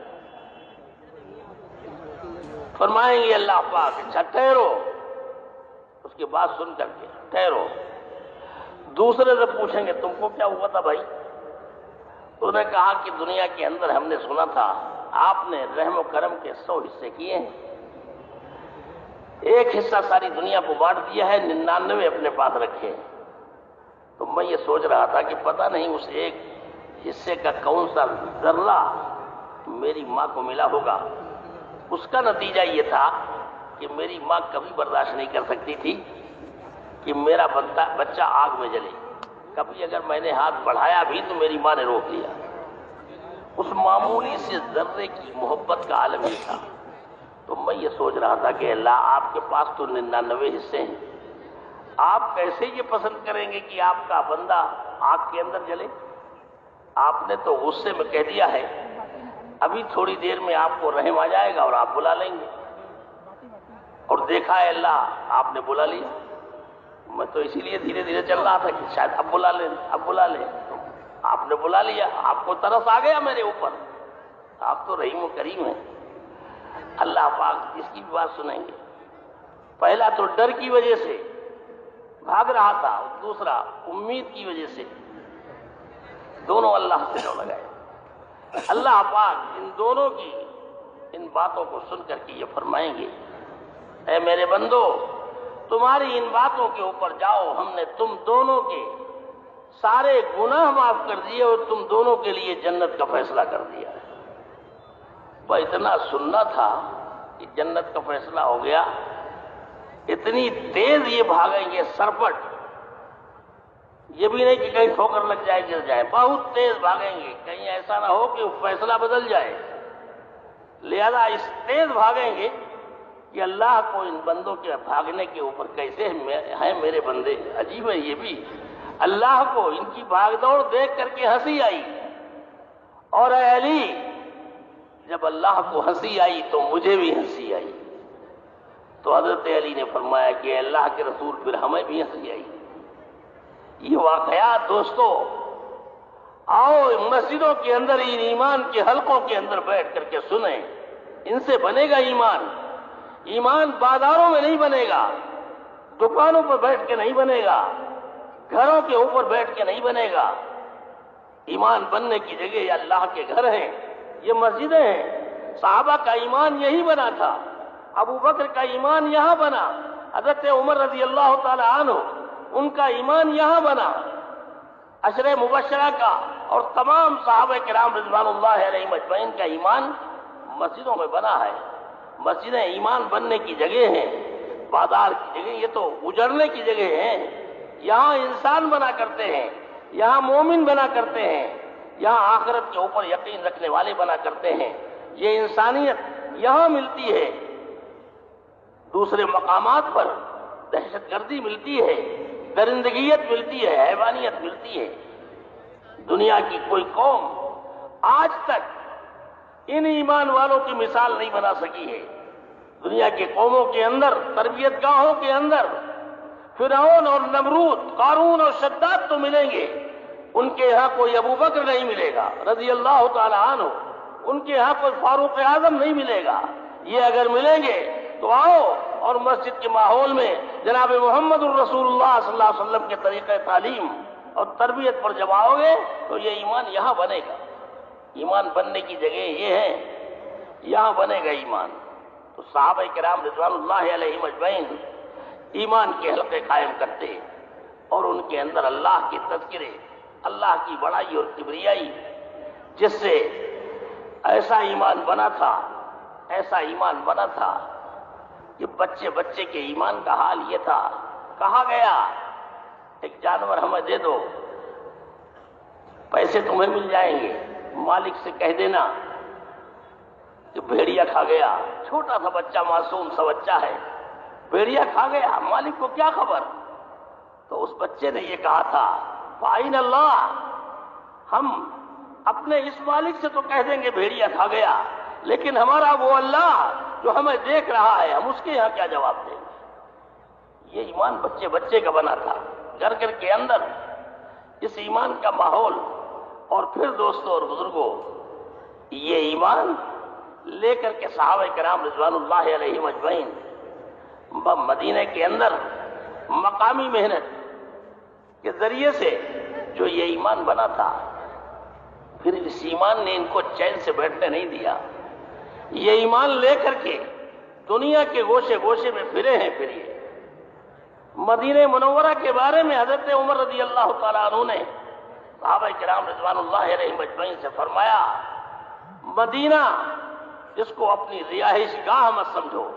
فرمائیں گے اللہ پاک اچھا ٹھہرو، اس کی بات سن کر کے ٹھہرو۔ دوسرے سے پوچھیں گے تم کو کیا ہوا تھا بھائی؟ انہوں نے کہا کہ دنیا کے اندر ہم نے سنا تھا آپ نے رحم و کرم کے 100 حصے کیے ہیں، ایک حصہ ساری دنیا کو بانٹ دیا ہے، 99 اپنے پاس رکھے۔ تو میں یہ سوچ رہا تھا کہ پتہ نہیں اس ایک حصے کا کون سا ذرہ میری ماں کو ملا ہوگا۔ اس کا نتیجہ یہ تھا کہ میری ماں کبھی برداشت نہیں کر سکتی تھی کہ میرا بچہ آگ میں جلے، کبھی اگر میں نے ہاتھ بڑھایا بھی تو میری ماں نے روک لیا۔ اس معمولی سے ذرے کی محبت کا عالم ہی تھا۔ تو میں یہ سوچ رہا تھا کہ اللہ آپ کے پاس تو 99 حصے ہیں، آپ کیسے یہ پسند کریں گے کہ آپ کا بندہ آگ کے اندر جلے؟ آپ نے تو غصے میں کہہ دیا ہے ابھی تھوڑی دیر میں آپ کو رحم آ جائے گا اور آپ بلا لیں گے۔ اور دیکھا ہے اللہ آپ نے بلا لیا. میں تو اسی لیے دھیرے دھیرے چل رہا تھا کہ شاید اب بلا لیں. آپ نے بلا لیا, آپ کو ترس آ گیا میرے اوپر. آپ تو رحیم و کریم ہیں. اللہ پاک اس کی بھی بات سنیں گے. پہلا تو ڈر کی وجہ سے بھاگ رہا تھا, دوسرا امید کی وجہ سے. دونوں اللہ سے نہ لگائے. اللہ پاک ان دونوں کی ان باتوں کو سن کر کے یہ فرمائیں گے, اے میرے بندو تمہاری ان باتوں کے اوپر جاؤ, ہم نے تم دونوں کے سارے گناہ معاف کر دیے اور تم دونوں کے لیے جنت کا فیصلہ کر دیا ہے. وہ اتنا سننا تھا کہ جنت کا فیصلہ ہو گیا. اتنی تیز یہ بھاگیں گے سرپٹ, یہ بھی نہیں کہ کہیں ٹھوکر لگ جائے گر جائے, بہت تیز بھاگیں گے, کہیں ایسا نہ ہو کہ فیصلہ بدل جائے. لہذا اس تیز بھاگیں گے کہ اللہ کو ان بندوں کے بھاگنے کے اوپر کیسے ہیں میرے بندے. عجیب ہے یہ بھی, اللہ کو ان کی بھاگ دوڑ دیکھ کر کے ہنسی آئی. اور اے علی, جب اللہ کو ہنسی آئی تو مجھے بھی ہنسی آئی. تو حضرت علی نے فرمایا کہ اللہ کے رسول پھر ہمیں بھی ہنسی آئی. یہ واقعات دوستو, آؤ مسجدوں کے اندر ان ایمان کے حلقوں کے اندر بیٹھ کر کے سنیں. ان سے بنے گا ایمان. ایمان بازاروں میں نہیں بنے گا, دکانوں پر بیٹھ کے نہیں بنے گا, گھروں کے اوپر بیٹھ کے نہیں بنے گا. ایمان بننے کی جگہ یہ اللہ کے گھر ہیں, یہ مسجدیں ہیں. صحابہ کا ایمان یہی بنا تھا, ابو بکر کا ایمان یہاں بنا, حضرت عمر رضی اللہ تعالی عنہ ان کا ایمان یہاں بنا, عشرہ مبشرہ کا اور تمام صحابہ کرام رضوان اللہ علیہم اجمعین کا ایمان مسجدوں میں بنا ہے. مسجدیں ایمان بننے کی جگہ ہیں, بازار کی جگہ یہ تو اجڑنے کی جگہ ہیں. یہاں انسان بنا کرتے ہیں, یہاں مومن بنا کرتے ہیں, یہاں آخرت کے اوپر یقین رکھنے والے بنا کرتے ہیں. یہ انسانیت یہاں ملتی ہے. دوسرے مقامات پر دہشت گردی ملتی ہے, درندگیت ملتی ہے, حیوانیت ملتی ہے. دنیا کی کوئی قوم آج تک ان ایمان والوں کی مثال نہیں بنا سکی ہے. دنیا کے قوموں کے اندر, تربیت گاہوں کے اندر فرعون اور نمرود, قارون اور شداد تو ملیں گے, ان کے یہاں کوئی ابو بکر نہیں ملے گا رضی اللہ تعالی عنہ, ان کے یہاں کوئی فاروق اعظم نہیں ملے گا. یہ اگر ملیں گے تو آؤ اور مسجد کے ماحول میں جناب محمد الرسول اللہ صلی اللہ علیہ وسلم کے طریقہ تعلیم اور تربیت پر جب آؤ گے تو یہ ایمان یہاں بنے گا. ایمان بننے کی جگہ یہ ہے, یہاں بنے گا ایمان. تو صحابہ کرام رضوان اللہ علیہم اجمعین ایمان کے حلقے قائم کرتے اور ان کے اندر اللہ کے تذکرے, اللہ کی بڑائی اور کبریائی, جس سے ایسا ایمان بنا تھا, ایسا ایمان بنا تھا کہ بچے بچے کے ایمان کا حال یہ تھا. کہا گیا ایک جانور ہمیں دے دو, پیسے تمہیں مل جائیں گے, مالک سے کہہ دینا کہ بھیڑیا کھا گیا. چھوٹا سا بچہ, معصوم سا بچہ ہے, بھیڑیا کھا گیا, مالک کو کیا خبر. تو اس بچے نے یہ کہا تھا, فَأَيْنَ اللَّهُ, ہم اپنے اس مالک سے تو کہہ دیں گے بھیڑیا کھا گیا, لیکن ہمارا وہ اللہ جو ہمیں دیکھ رہا ہے, ہم اس کے یہاں کیا جواب دیں گے. یہ ایمان بچے بچے کا بنا تھا, گھر گھر کے اندر اس ایمان کا ماحول. اور پھر دوستوں اور بزرگوں, یہ ایمان لے کر کے صحابہ کرام رضوان اللہ علیہم اجمعین مدینہ کے اندر مقامی محنت کے ذریعے سے جو یہ ایمان بنا تھا, پھر اس ایمان نے ان کو چین سے بیٹھنے نہیں دیا. یہ ایمان لے کر کے دنیا کے گوشے گوشے میں پھرے ہیں. پھر یہ مدینہ منورہ کے بارے میں حضرت عمر رضی اللہ تعالیٰ عنہ نے صحابہ کرام رضوان اللہ علیہم اجمعین سے فرمایا, مدینہ جس کو اپنی رہائش گاہ مت سمجھو,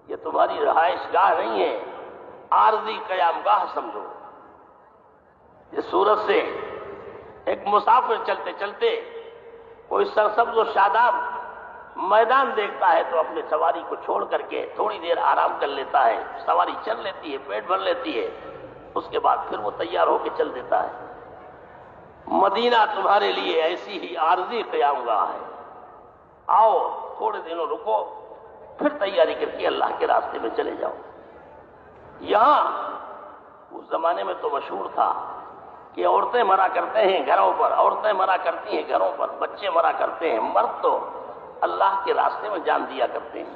یہ تمہاری رہائش گاہ نہیں ہے, عارضی قیام گاہ سمجھو. اس صورت سے ایک مسافر چلتے چلتے کوئی سرسبز و شاداب میدان دیکھتا ہے تو اپنی سواری کو چھوڑ کر کے تھوڑی دیر آرام کر لیتا ہے, سواری چل لیتی ہے, پیٹ بھر لیتی ہے, اس کے بعد پھر وہ تیار ہو کے چل دیتا ہے. مدینہ تمہارے لیے ایسی ہی عارضی قیام گاہ ہے. آؤ تھوڑے دنوں رکو, پھر تیاری کر کے اللہ کے راستے میں چلے جاؤ۔ یہاں اس زمانے میں تو مشہور تھا کہ عورتیں مرا کرتے ہیں گھروں پر، عورتیں مرا کرتی ہیں گھروں پر، بچے مرا کرتے ہیں، مرد تو اللہ کے راستے میں جان دیا کرتے ہیں۔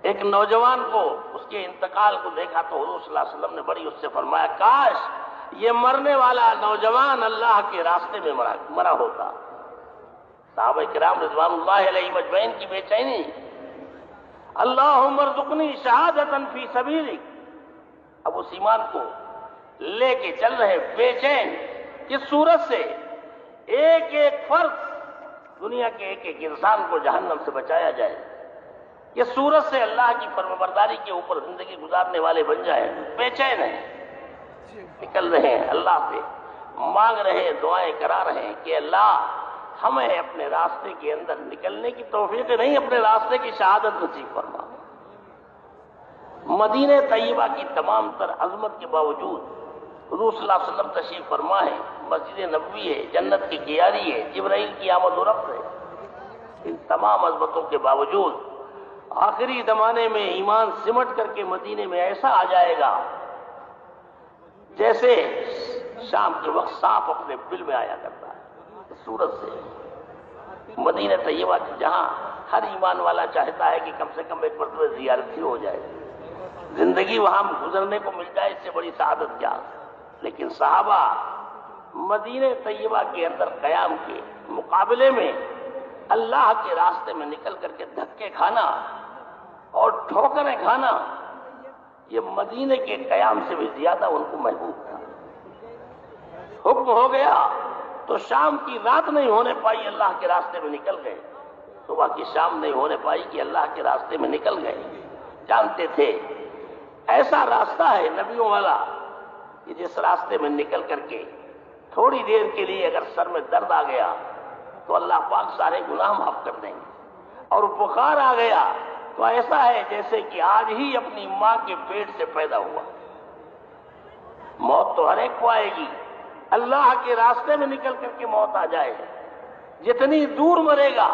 ایک نوجوان کو اس کے انتقال کو دیکھا تو حضور صلی اللہ علیہ وسلم نے بڑی اس سے فرمایا کاش یہ مرنے والا نوجوان اللہ کے راستے میں مرا ہوتا۔ صحابہ کرام رضوان اللہ علیہ مجمعین کی بے چینی، اللہم ارزقنی شہادۃ فی سبیلک، اب اس ایمان کو لے کے چل رہے بے چین، کس صورت سے ایک ایک فرد دنیا کے ایک ایک انسان کو جہنم سے بچایا جائے، کس صورت سے اللہ کی فرمانبرداری کے اوپر زندگی گزارنے والے بن جائیں، بے چین ہیں، نکل رہے ہیں اللہ سے، مانگ رہے ہیں، دعائیں کرا رہے ہیں کہ اللہ ہمیں اپنے راستے کے اندر نکلنے کی توفیق نہیں، اپنے راستے کی شہادت نصیب فرما۔ مدینہ طیبہ کی تمام تر عظمت کے باوجود حضور صلی اللہ علیہ وسلم تشریف فرما ہے، مسجد نبوی ہے، جنت کی کیاری ہے، جبرائیل کی آمد و رفت ہے، ان تمام عظمتوں کے باوجود آخری زمانے میں ایمان سمٹ کر کے مدینے میں ایسا آ جائے گا جیسے شام کے وقت سانپ اپنے بل میں آیا کرتا ہے، اس صورت سے مدینہ طیبہ جہاں ہر ایمان والا چاہتا ہے کہ کم سے کم ایک مرتبہ زیارت ہی ہو جائے، زندگی وہاں گزرنے کو مل جائے، اس سے بڑی سعادت کیا۔ لیکن صحابہ مدینہ طیبہ کے اندر قیام کے مقابلے میں اللہ کے راستے میں نکل کر کے دھکے کھانا اور ٹھوکریں کھانا، یہ مدینے کے قیام سے بھی زیادہ ان کو محبوب تھا۔ حکم ہو گیا تو شام کی رات نہیں ہونے پائی، اللہ کے راستے میں نکل گئے، صبح کی شام نہیں ہونے پائی کہ اللہ کے راستے میں نکل گئے۔ جانتے تھے ایسا راستہ ہے نبیوں والا کہ جس راستے میں نکل کر کے تھوڑی دیر کے لیے اگر سر میں درد آ گیا تو اللہ پاک سارے گناہ معاف کر دیں گے، اور بخار آ گیا تو ایسا ہے جیسے کہ آج ہی اپنی ماں کے پیٹ سے پیدا ہوا۔ موت تو ہر ایک کو آئے گی، اللہ کے راستے میں نکل کر کے موت آ جائے، جتنی دور مرے گا،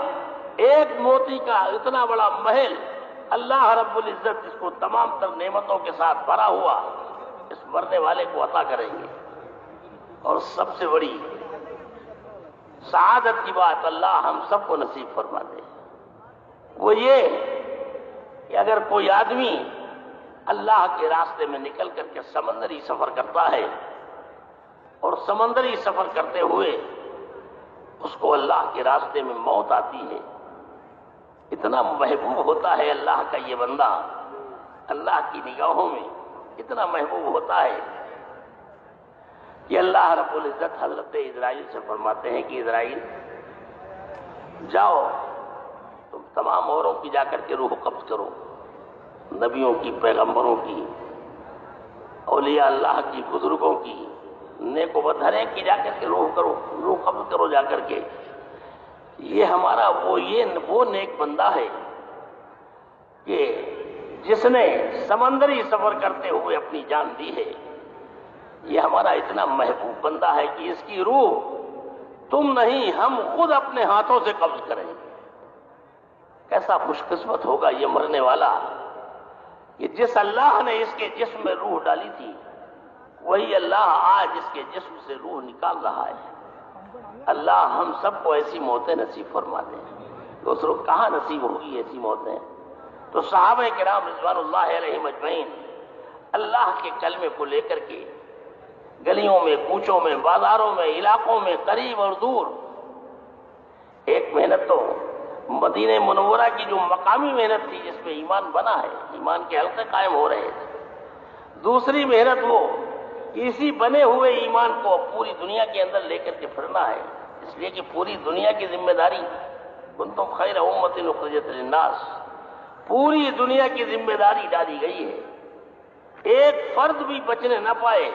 ایک موتی کا اتنا بڑا محل اللہ رب العزت جس کو تمام تر نعمتوں کے ساتھ بھرا ہوا اس مرنے والے کو عطا کریں گے۔ اور سب سے بڑی سعادت کی بات اللہ ہم سب کو نصیب فرما دے، وہ یہ کہ اگر کوئی آدمی اللہ کے راستے میں نکل کر کے سمندری سفر کرتا ہے اور سمندری سفر کرتے ہوئے اس کو اللہ کے راستے میں موت آتی ہے، اتنا محبوب ہوتا ہے اللہ کا یہ بندہ، اللہ کی نگاہوں میں اتنا محبوب ہوتا ہے کہ اللہ رب العزت حضرت اسرائیل سے فرماتے ہیں کہ اسرائیل جاؤ تم تمام اوروں کی جا کر کے روح قبض کرو، نبیوں کی، پیغمبروں کی، اولیاء اللہ کی، بزرگوں کی، نیک و بد ہر ایک کی جا کر کے روح قبض کرو جا کر کے۔ یہ ہمارا وہ نیک بندہ ہے کہ جس نے سمندری سفر کرتے ہوئے اپنی جان دی ہے، یہ ہمارا اتنا محبوب بندہ ہے کہ اس کی روح تم نہیں ہم خود اپنے ہاتھوں سے قبض کریں گے۔ کیسا خوش قسمت ہوگا یہ مرنے والا کہ جس اللہ نے اس کے جسم میں روح ڈالی تھی وہی اللہ آج اس کے جسم سے روح نکال رہا ہے۔ اللہ ہم سب کو ایسی موتیں نصیب فرما دیں۔ دوسروں کہاں نصیب ہوگی ایسی موتیں؟ تو صحابہ کرام رضوان اللہ علیہم اجمعین اللہ کے کلمے کو لے کر کے گلیوں میں، کوچوں میں، بازاروں میں، علاقوں میں، قریب اور دور، ایک محنت تو مدینہ منورہ کی جو مقامی محنت تھی جس پہ ایمان بنا ہے، ایمان کے حلقے قائم ہو رہے تھے، دوسری محنت وہ کہ اسی بنے ہوئے ایمان کو پوری دنیا کے اندر لے کر کے پھرنا ہے، اس لیے کہ پوری دنیا کی ذمہ داری کنتم خیر امۃ اخرجت للناس، پوری دنیا کی ذمہ داری ڈالی گئی ہے، ایک فرد بھی بچنے نہ پائے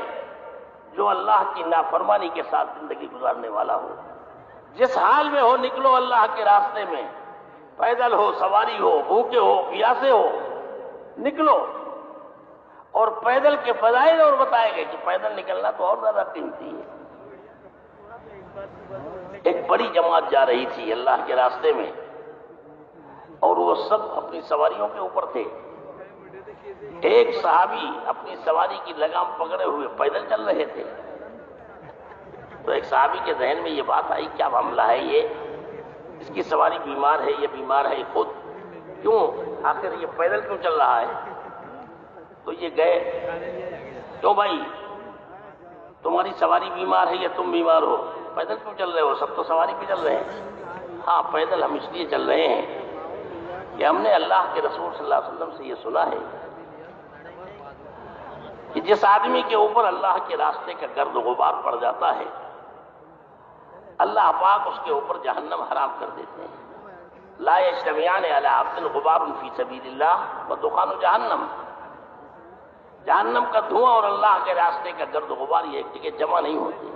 جو اللہ کی نافرمانی کے ساتھ زندگی گزارنے والا ہو۔ جس حال میں ہو نکلو اللہ کے راستے میں، پیدل ہو، سواری ہو، بھوکے ہو، پیاسے ہو، نکلو۔ اور پیدل کے فضائل اور بتائے گئے کہ پیدل نکلنا تو اور زیادہ قیمتی ہے۔ ایک بڑی جماعت جا رہی تھی اللہ کے راستے میں، اور وہ سب اپنی سواریوں کے اوپر تھے. ایک صحابی اپنی سواری کی لگام پکڑے ہوئے پیدل چل رہے تھے. تو ایک صحابی کے ذہن میں یہ بات آئی، کیا معاملہ ہے یہ، اس کی سواری بیمار ہے، یہ بیمار ہے خود، کیوں آخر یہ پیدل کیوں چل رہا ہے؟ تو یہ گئے، کیوں بھائی تمہاری سواری بیمار ہے یا تم بیمار ہو، پیدل کیوں چل رہے ہو؟ سب تو سواری پہ چل رہے ہیں. ہاں پیدل ہم اس لیے چل رہے ہیں کہ ہم نے اللہ کے رسول صلی اللہ علیہ وسلم سے یہ سنا ہے کہ جس آدمی کے اوپر اللہ کے راستے کا گرد و غبار پڑ جاتا ہے، اللہ پاک اس کے اوپر جہنم حرام کر دیتے ہیں. لا یجتمعان علی عبد غبار فی سبیل اللہ ودخان جہنم. جہنم کا دھواں اور اللہ کے راستے کا گرد و غبار یہ ایک جگہ جمع نہیں ہوتے.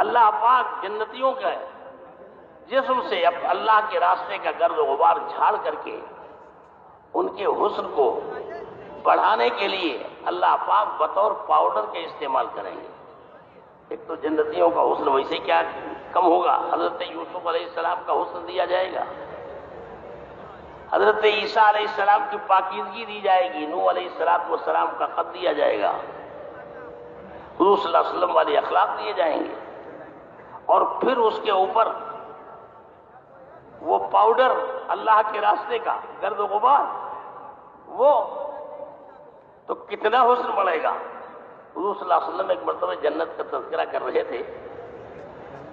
اللہ پاک جنتیوں کا جسم سے اب اللہ کے راستے کا گرد و غبار جھاڑ کر کے ان کے حسن کو بڑھانے کے لیے اللہ پاک بطور پاؤڈر کے استعمال کریں گے. ایک تو جنتیوں کا حسن ویسے کیا کم ہوگا، حضرت یوسف علیہ السلام کا حسن دیا جائے گا، حضرت عیسیٰ علیہ السلام کی پاکیزگی دی جائے گی، نوح علیہ السلام کا خط دیا جائے گا، حضور صلی اللہ علیہ وسلم والے اخلاق دیے جائیں گے، اور پھر اس کے اوپر وہ پاؤڈر اللہ کے راستے کا گرد و غبار، وہ تو کتنا حسن بڑھے گا. حضور صلی اللہ علیہ وسلم ایک مرتبہ جنت کا تذکرہ کر رہے تھے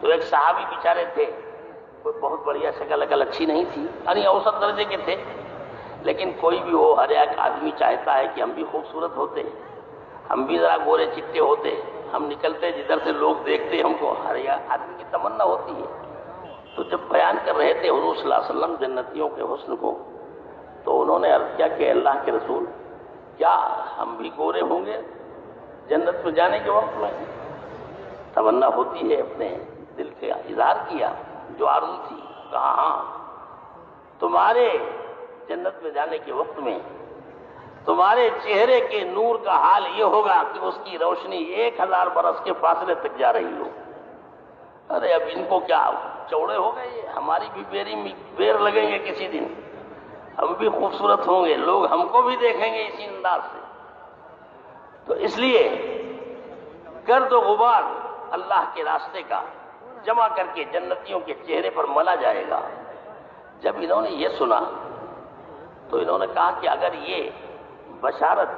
تو ایک صحابی بیچارے تھے، کوئی بہت بڑھیا شکل اکل اچھی نہیں تھی، یعنی اوسط درجے کے تھے، لیکن کوئی بھی ہو ہر ایک آدمی چاہتا ہے کہ ہم بھی خوبصورت ہوتے، ہم بھی ذرا گورے چٹے ہوتے، ہم نکلتے جدھر سے لوگ دیکھتے ہم کو، ہر ایک آدمی کی تمنا ہوتی ہے. تو جب بیان کر رہے تھے حضور صلی اللہ علیہ وسلم جنتیوں کے حسن کو، تو انہوں نے عرض کیا کہ اللہ کے رسول کیا ہم بھی گورے ہوں گے جنت میں جانے کے وقت میں؟ تمنا ہوتی ہے، اپنے دل کا اظہار کیا، جو آرزو تھی، کہا ہاں تمہارے جنت میں جانے کے وقت میں تمہارے چہرے کے نور کا حال یہ ہوگا کہ اس کی روشنی 1000 برس کے فاصلے تک جا رہی ہو. ارے اب ان کو کیا چوڑے ہو گئے، ہماری بھی بیر لگیں گے کسی دن، ہم بھی خوبصورت ہوں گے، لوگ ہم کو بھی دیکھیں گے اسی انداز سے. تو اس لیے گرد و غبار اللہ کے راستے کا جمع کر کے جنتیوں کے چہرے پر ملا جائے گا. جب انہوں نے یہ سنا تو انہوں نے کہا کہ اگر یہ بشارت،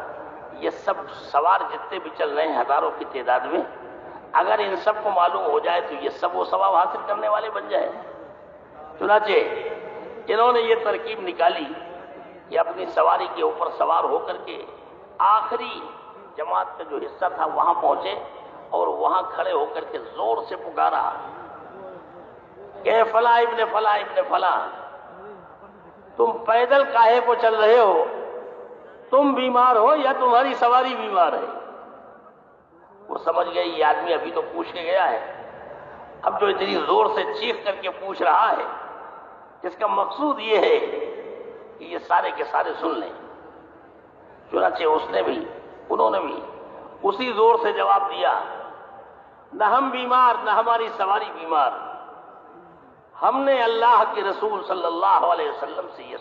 یہ سب سوار جتنے بھی چل رہے ہیں ہزاروں کی تعداد میں، اگر ان سب کو معلوم ہو جائے تو یہ سب وہ ثواب حاصل کرنے والے بن جائیں. چنانچہ انہوں نے یہ ترکیب نکالی کہ اپنی سواری کے اوپر سوار ہو کر کے آخری جماعت کا جو حصہ تھا وہاں پہنچے اور وہاں کھڑے ہو کر کے زور سے پکارا کہ فلاں ابن فلاں ابن فلاں، تم پیدل کاہے کو چل رہے ہو؟ تم بیمار ہو یا تمہاری سواری بیمار ہے؟ وہ سمجھ گئے یہ آدمی ابھی تو پوچھ کے گیا ہے، اب جو اتنی زور سے چیخ کر کے پوچھ رہا ہے جس کا مقصود یہ ہے کہ یہ سارے کے سارے سن لیں. چنانچہ انہوں نے بھی اسی زور سے جواب دیا، نہ ہم بیمار نہ ہماری سواری بیمار، ہم نے اللہ کے رسول صلی اللہ علیہ وسلم سے یہ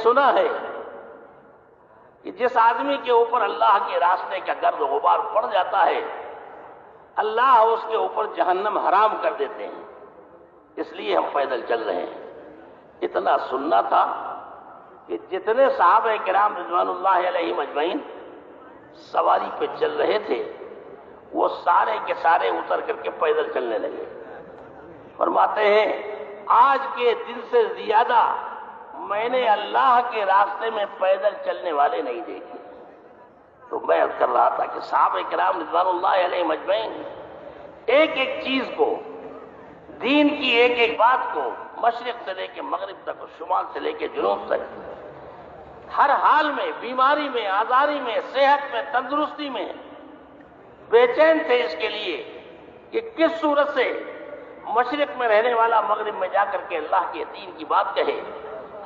سنا ہے کہ جس آدمی کے اوپر اللہ کے راستے کا گرد و غبار پڑ جاتا ہے اللہ اس کے اوپر جہنم حرام کر دیتے ہیں، اس لیے ہم پیدل چل رہے ہیں. اتنا سننا تھا کہ جتنے صحابہ کرام رضوان اللہ علیہم اجمعین سواری پہ چل رہے تھے وہ سارے کے سارے اتر کر کے پیدل چلنے لگے. فرماتے ہیں آج کے دن سے زیادہ میں نے اللہ کے راستے میں پیدل چلنے والے نہیں دیکھے. تو میں عرض کر رہا تھا کہ صحابہ کرام رضوان اللہ علیہم اجمعین ایک ایک چیز کو، دین کی ایک ایک بات کو، مشرق سے لے کے مغرب تک اور شمال سے لے کے جنوب تک، ہر حال میں، بیماری میں، آزاری میں، صحت میں، تندرستی میں بے چین تھے اس کے لیے کہ کس صورت سے مشرق میں رہنے والا مغرب میں جا کر کے اللہ کے دین کی بات کہے.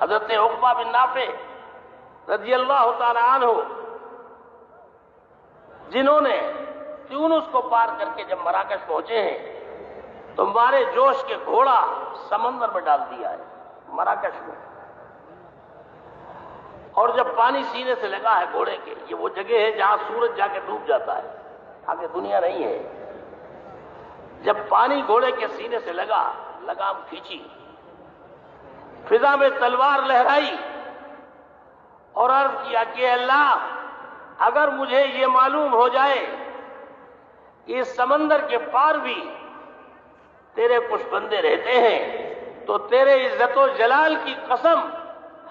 حضرت عقبہ بن نافع رضی اللہ تعالی عنہ جنہوں نے تیونس کو پار کر کے جب مراکش پہنچے ہیں تمہارے جوش کے گھوڑا سمندر میں ڈال دیا ہے، مراکش میں. اور جب پانی سینے سے لگا ہے گھوڑے کے، یہ وہ جگہ ہے جہاں سورج جا کے ڈوب جاتا ہے، آگے دنیا نہیں ہے. جب پانی گھوڑے کے سینے سے لگا، لگام کھینچی، فضا میں تلوار لہرائی اور عرض کیا کہ اللہ، اگر مجھے یہ معلوم ہو جائے کہ اس سمندر کے پار بھی تیرے کچھ بندے رہتے ہیں تو تیرے عزت و جلال کی قسم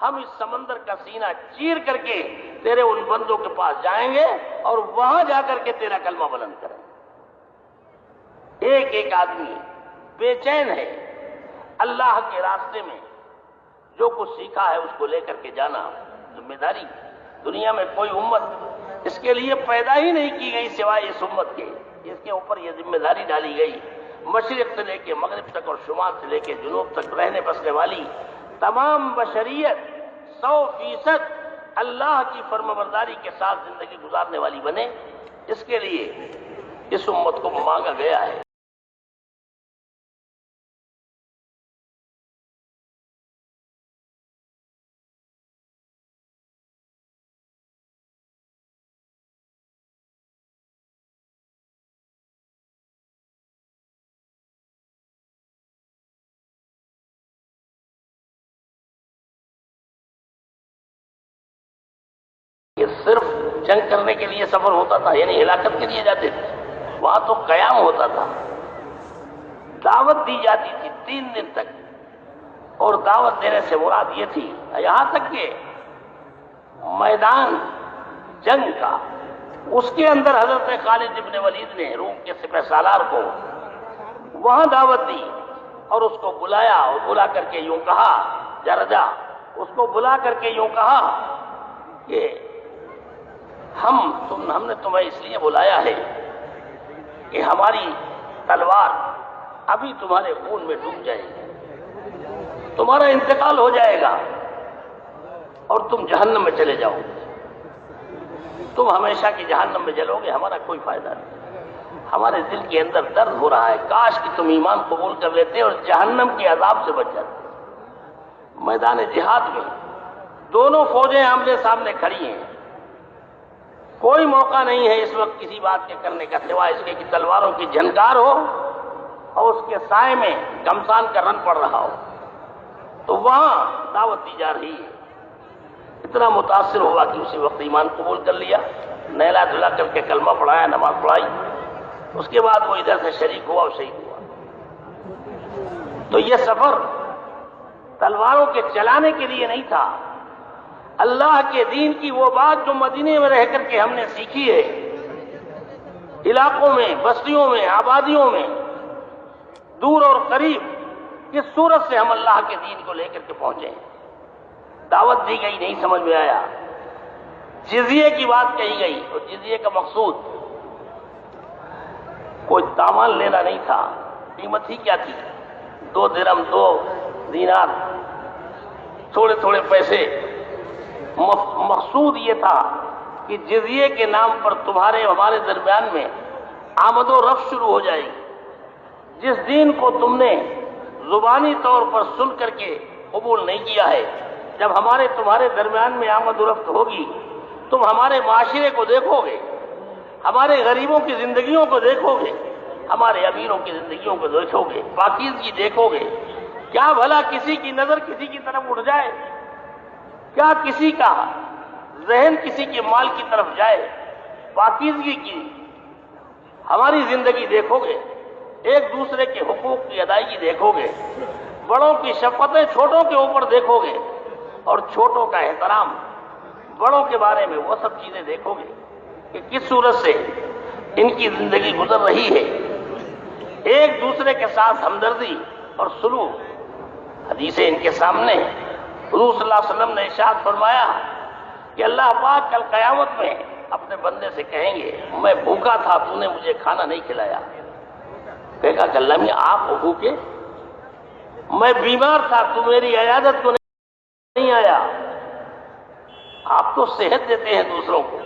ہم اس سمندر کا سینہ چیر کر کے تیرے ان بندوں کے پاس جائیں گے اور وہاں جا کر کے تیرا کلمہ بلند کریں گے. ایک ایک آدمی بے چین ہے اللہ کے راستے میں جو کچھ سیکھا ہے اس کو لے کر کے جانا ذمہ داری. دنیا میں کوئی امت اس کے لیے پیدا ہی نہیں کی گئی سوائے اس امت کے. اس کے اوپر یہ ذمہ داری ڈالی گئی. مشرق سے لے کے مغرب تک اور شمال سے لے کے جنوب تک رہنے بسنے والی تمام بشریت 100% اللہ کی فرمانبرداری کے ساتھ زندگی گزارنے والی بنے. اس کے لیے اس امت کو مانگا گیا ہے. یہ صرف جنگ کرنے کے لیے سفر ہوتا تھا، یعنی ہلاکت کے لیے جاتے تھے. وہاں تو قیام ہوتا تھا، دعوت دی جاتی تھی 3 دن تک. اور دعوت دینے سے مراد یہ تھی یہاں تک کہ میدان جنگ کا اس کے اندر حضرت خالد ابن ولید نے روم کے سپہ سالار کو وہاں دعوت دی اور اس کو بلایا اور بلا کر کے یوں کہا، جرجا اس کو بلا کر کے یوں کہا کہ ہم نے تمہیں اس لیے بلایا ہے کہ ہماری تلوار ابھی تمہارے خون میں ڈوب جائے گی، تمہارا انتقال ہو جائے گا اور تم جہنم میں چلے جاؤ گے. تم ہمیشہ کی جہنم میں جلو گے، ہمارا کوئی فائدہ نہیں. ہمارے دل کے اندر درد ہو رہا ہے، کاش کہ تم ایمان قبول کر لیتے اور جہنم کے عذاب سے بچ جاتے. میدان جہاد میں دونوں فوجیں آمنے سامنے کھڑی ہیں. کوئی موقع نہیں ہے اس وقت کسی بات کے کرنے کا سوائے اس کے کہ تلواروں کی جھنکار ہو اور اس کے سائے میں گمسان کا رن پڑ رہا ہو. تو وہاں دعوت دی جا رہی ہے. اتنا متاثر ہوا کہ اسی وقت ایمان قبول کر لیا، نہلا دھلا کر کے کلمہ پڑھایا، نماز پڑھائی. اس کے بعد وہ ادھر سے شریک ہوا اور شہید ہوا. تو یہ سفر تلواروں کے چلانے کے لیے نہیں تھا. اللہ کے دین کی وہ بات جو مدینے میں رہ کر کے ہم نے سیکھی ہے، علاقوں میں، بستیوں میں، آبادیوں میں، دور اور قریب، کس صورت سے ہم اللہ کے دین کو لے کر کے پہنچے. دعوت دی گئی، نہیں سمجھ میں آیا. جزیے کی بات کہی گئی اور جزیے کا مقصود کوئی دامان لینا نہیں تھا. قیمت ہی کیا تھی؟ 2 درہم، 2 دینار، تھوڑے تھوڑے پیسے. مقصود یہ تھا کہ جزیے کے نام پر تمہارے ہمارے درمیان میں آمد و رفت شروع ہو جائے گی. جس دین کو تم نے زبانی طور پر سن کر کے قبول نہیں کیا ہے، جب ہمارے تمہارے درمیان میں آمد و رفت ہوگی تم ہمارے معاشرے کو دیکھو گے، ہمارے غریبوں کی زندگیوں کو دیکھو گے، ہمارے امیروں کی زندگیوں کو دیکھو گے، پاکیزگی دیکھو گے. کیا بھلا کسی کی نظر کسی کی طرف اٹھ جائے؟ کیا کسی کا ذہن کسی کے مال کی طرف جائے؟ پاکیزگی کی ہماری زندگی دیکھو گے، ایک دوسرے کے حقوق کی ادائیگی دیکھو گے، بڑوں کی شفقتیں چھوٹوں کے اوپر دیکھو گے اور چھوٹوں کا احترام بڑوں کے بارے میں وہ سب چیزیں دیکھو گے کہ کس صورت سے ان کی زندگی گزر رہی ہے. ایک دوسرے کے ساتھ ہمدردی اور سلوک. حدیثیں ان کے سامنے. حضور صلی اللہ علیہ وسلم نے ارشاد فرمایا کہ اللہ پاک کل قیامت میں اپنے بندے سے کہیں گے میں بھوکا تھا تو نے مجھے کھانا نہیں کھلایا. کہے گا کہ اللہ میں آپ بھوکے؟ میں بیمار تھا تو میری عیادت کو نہیں آیا. آپ تو صحت دیتے ہیں دوسروں کو.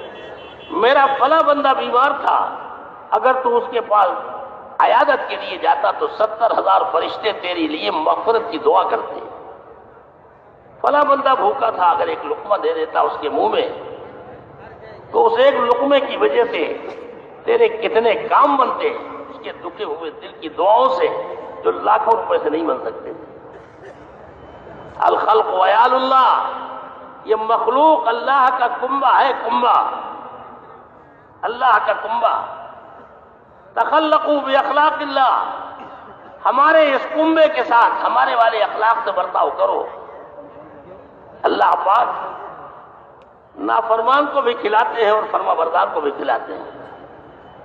میرا فلاں بندہ بیمار تھا، اگر تو اس کے پاس عیادت کے لیے جاتا تو 70,000 فرشتے تیرے لیے مغفرت کی دعا کرتے. فلاں بندہ بھوکا تھا، اگر ایک لقمہ دے دیتا اس کے منہ میں تو اس ایک لقمے کی وجہ سے تیرے کتنے کام بنتے، اس کے دکھے ہوئے دل کی دعاؤں سے جو لاکھوں روپے سے نہیں بن سکتے تھے. الخلق وعیال اللہ، یہ مخلوق اللہ کا کنبہ ہے، کنبہ اللہ کا کنبہ. تخلقوا باخلاق اللہ، ہمارے اس کنبے کے ساتھ ہمارے والے اخلاق سے برتاؤ کرو. اللہ پاک نافرمان کو بھی کھلاتے ہیں اور فرما بردار کو بھی کھلاتے ہیں.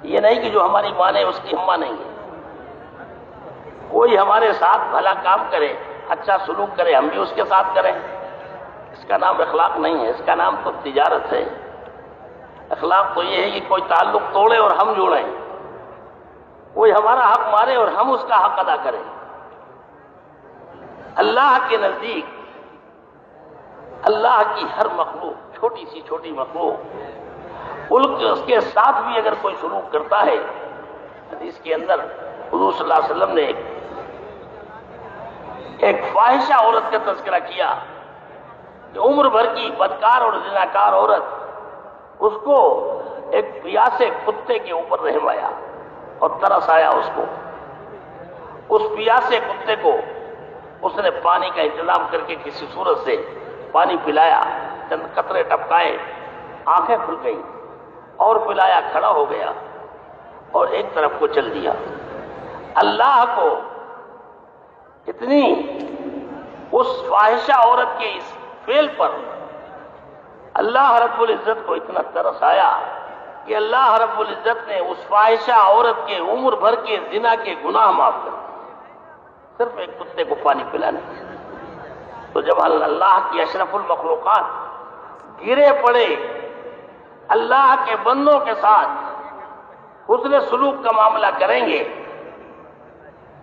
یہ نہیں کہ جو ہماری مانے اس کی ہم مانیں گے. کوئی ہمارے ساتھ بھلا کام کرے، اچھا سلوک کرے، ہم بھی اس کے ساتھ کریں. اس کا نام اخلاق نہیں ہے، اس کا نام تو تجارت ہے. اخلاق تو یہ ہے کہ کوئی تعلق توڑے اور ہم جوڑیں، کوئی ہمارا حق مارے اور ہم اس کا حق ادا کریں. اللہ کے نزدیک اللہ کی ہر مخلوق، چھوٹی سی چھوٹی مخلوق، اس کے ساتھ بھی اگر کوئی سلوک کرتا ہے، حدیث کے اندر حضور صلی اللہ علیہ وسلم نے ایک فاحشہ عورت کا تذکرہ کیا کہ عمر بھر کی بدکار اور زناکار عورت، اس کو ایک پیاسے کتے کے اوپر رحم آیا اور ترس آیا اس کو. اس پیاسے کتے کو اس نے پانی کا انتظام کر کے کسی صورت سے پانی پلایا، چند قطرے ٹپکائے، آنکھیں کھل گئیں اور پلایا، کھڑا ہو گیا اور ایک طرف کو چل دیا. اللہ کو اتنی اس فاحشہ عورت کے اس فعل پر اللہ رب العزت کو اتنا ترس آیا کہ اللہ رب العزت نے اس فاحشہ عورت کے عمر بھر کے زنا کے گناہ معاف کر دیے، صرف ایک کتے کو پانی پلانے سے. تو جب اللہ کی اشرف المخلوقات گرے پڑے اللہ کے بندوں کے ساتھ حسن سلوک کا معاملہ کریں گے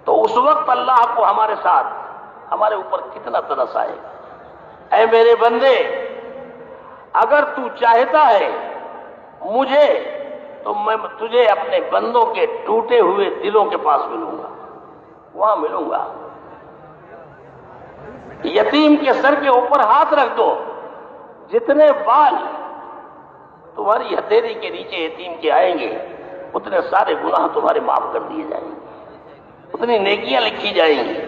تو اس وقت اللہ کو ہمارے ساتھ، ہمارے اوپر کتنا ترس آئے. اے میرے بندے، اگر تو چاہتا ہے مجھے تو میں تجھے اپنے بندوں کے ٹوٹے ہوئے دلوں کے پاس ملوں گا، وہاں ملوں گا. یتیم کے سر کے اوپر ہاتھ رکھ دو، جتنے بال تمہاری ہتھیلی کے نیچے یتیم کے آئیں گے اتنے سارے گناہ تمہارے معاف کر دیے جائیں گے، اتنی نیکیاں لکھی جائیں گی.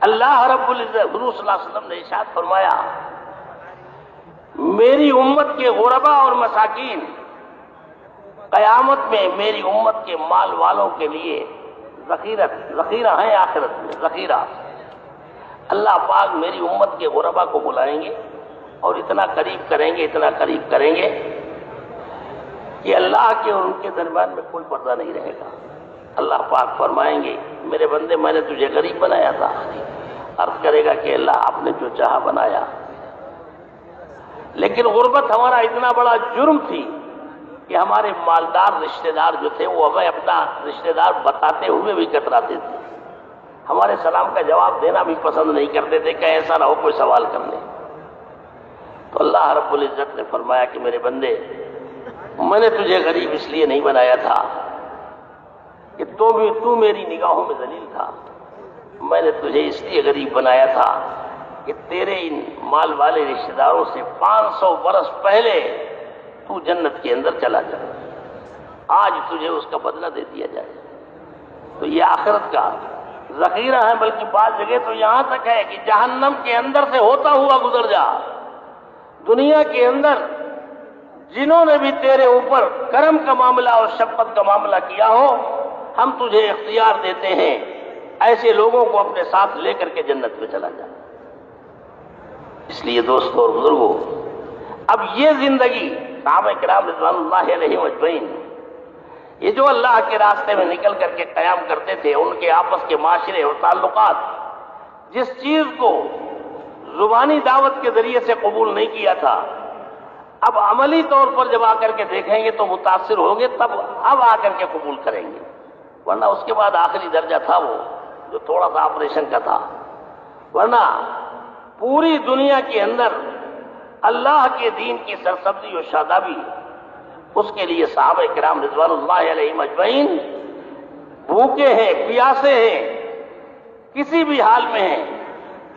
اللہ رب العزت، حضور صلی اللہ علیہ وسلم نے ارشاد فرمایا، میری امت کے غربا اور مساکین قیامت میں میری امت کے مال والوں کے لیے ذخیرہ ہیں، آخرت میں ذخیرہ. اللہ پاک میری امت کے غربا کو بلائیں گے اور اتنا قریب کریں گے، اتنا قریب کریں گے کہ اللہ کے اور ان کے درمیان میں کوئی پردہ نہیں رہے گا. اللہ پاک فرمائیں گے، میرے بندے میں نے تجھے غریب بنایا تھا. عرض کرے گا کہ اللہ آپ نے جو چاہا بنایا، لیکن غربت ہمارا اتنا بڑا جرم تھی کہ ہمارے مالدار رشتہ دار جو تھے وہ ہمیں اپنا رشتہ دار بتاتے ہوئے بھی کتراتے تھے، ہمارے سلام کا جواب دینا بھی پسند نہیں کرتے تھے کہ ایسا نہ ہو کوئی سوال کر لے. تو اللہ رب العزت نے فرمایا کہ میرے بندے، میں نے تجھے غریب اس لیے نہیں بنایا تھا کہ تو میری نگاہوں میں ذلیل تھا، میں نے تجھے اس لیے غریب بنایا تھا کہ تیرے ان مال والے رشتہ داروں سے 500 برس پہلے تو جنت کے اندر چلا جائے، آج تجھے اس کا بدلہ دے دیا جائے. تو یہ آخرت کا ذخیرہ ہے. بلکہ بعض جگہ تو یہاں تک ہے کہ جہنم کے اندر سے ہوتا ہوا گزر جا، دنیا کے اندر جنہوں نے بھی تیرے اوپر کرم کا معاملہ اور شفقت کا معاملہ کیا ہو، ہم تجھے اختیار دیتے ہیں ایسے لوگوں کو اپنے ساتھ لے کر کے جنت میں چلا جا. اس لیے دوستو اور بزرگوں، اب یہ زندگی صحابہ کرام رضوان اللہ علیہم اجمعین، یہ جو اللہ کے راستے میں نکل کر کے قیام کرتے تھے، ان کے آپس کے معاشرے اور تعلقات، جس چیز کو زبانی دعوت کے ذریعے سے قبول نہیں کیا تھا، اب عملی طور پر جب آ کر کے دیکھیں گے تو متاثر ہوں گے، تب اب آ کر کے قبول کریں گے. ورنہ اس کے بعد آخری درجہ تھا وہ جو تھوڑا سا آپریشن کا تھا. ورنہ پوری دنیا کے اندر اللہ کے دین کی سرسبزی اور شادابی، اس کے لیے صحابہ کرام رضوان اللہ علیہم اجمعین بھوکے ہیں، پیاسے ہیں، کسی بھی حال میں ہیں،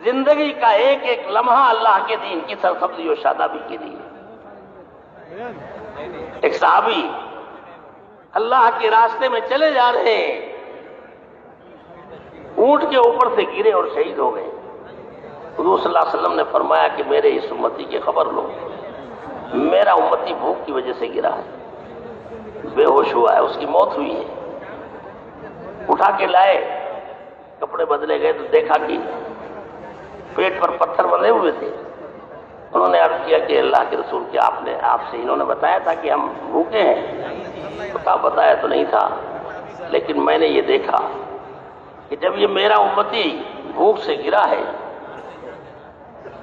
زندگی کا ایک ایک لمحہ اللہ کے دین کی سرسبزی و شادابی کے لیے۔ ایک صحابی اللہ کے راستے میں چلے جا رہے ہیں، اونٹ کے اوپر سے گرے اور شہید ہو گئے۔ حضور صلی اللہ علیہ وسلم نے فرمایا کہ میرے اس امتی کی خبر لو، میرا امتی بھوک کی وجہ سے گرا ہے، بے ہوش ہوا ہے، اس کی موت ہوئی ہے۔ اٹھا کے لائے، کپڑے بدلے گئے تو دیکھا کہ پیٹ پر پتھر بندھے ہوئے تھے۔ انہوں نے عرض کیا کہ اللہ کے رسول کیا آپ سے انہوں نے بتایا تھا کہ ہم بھوکے ہیں؟ تو بتایا تو نہیں تھا، لیکن میں نے یہ دیکھا کہ جب یہ میرا امتی بھوک سے گرا ہے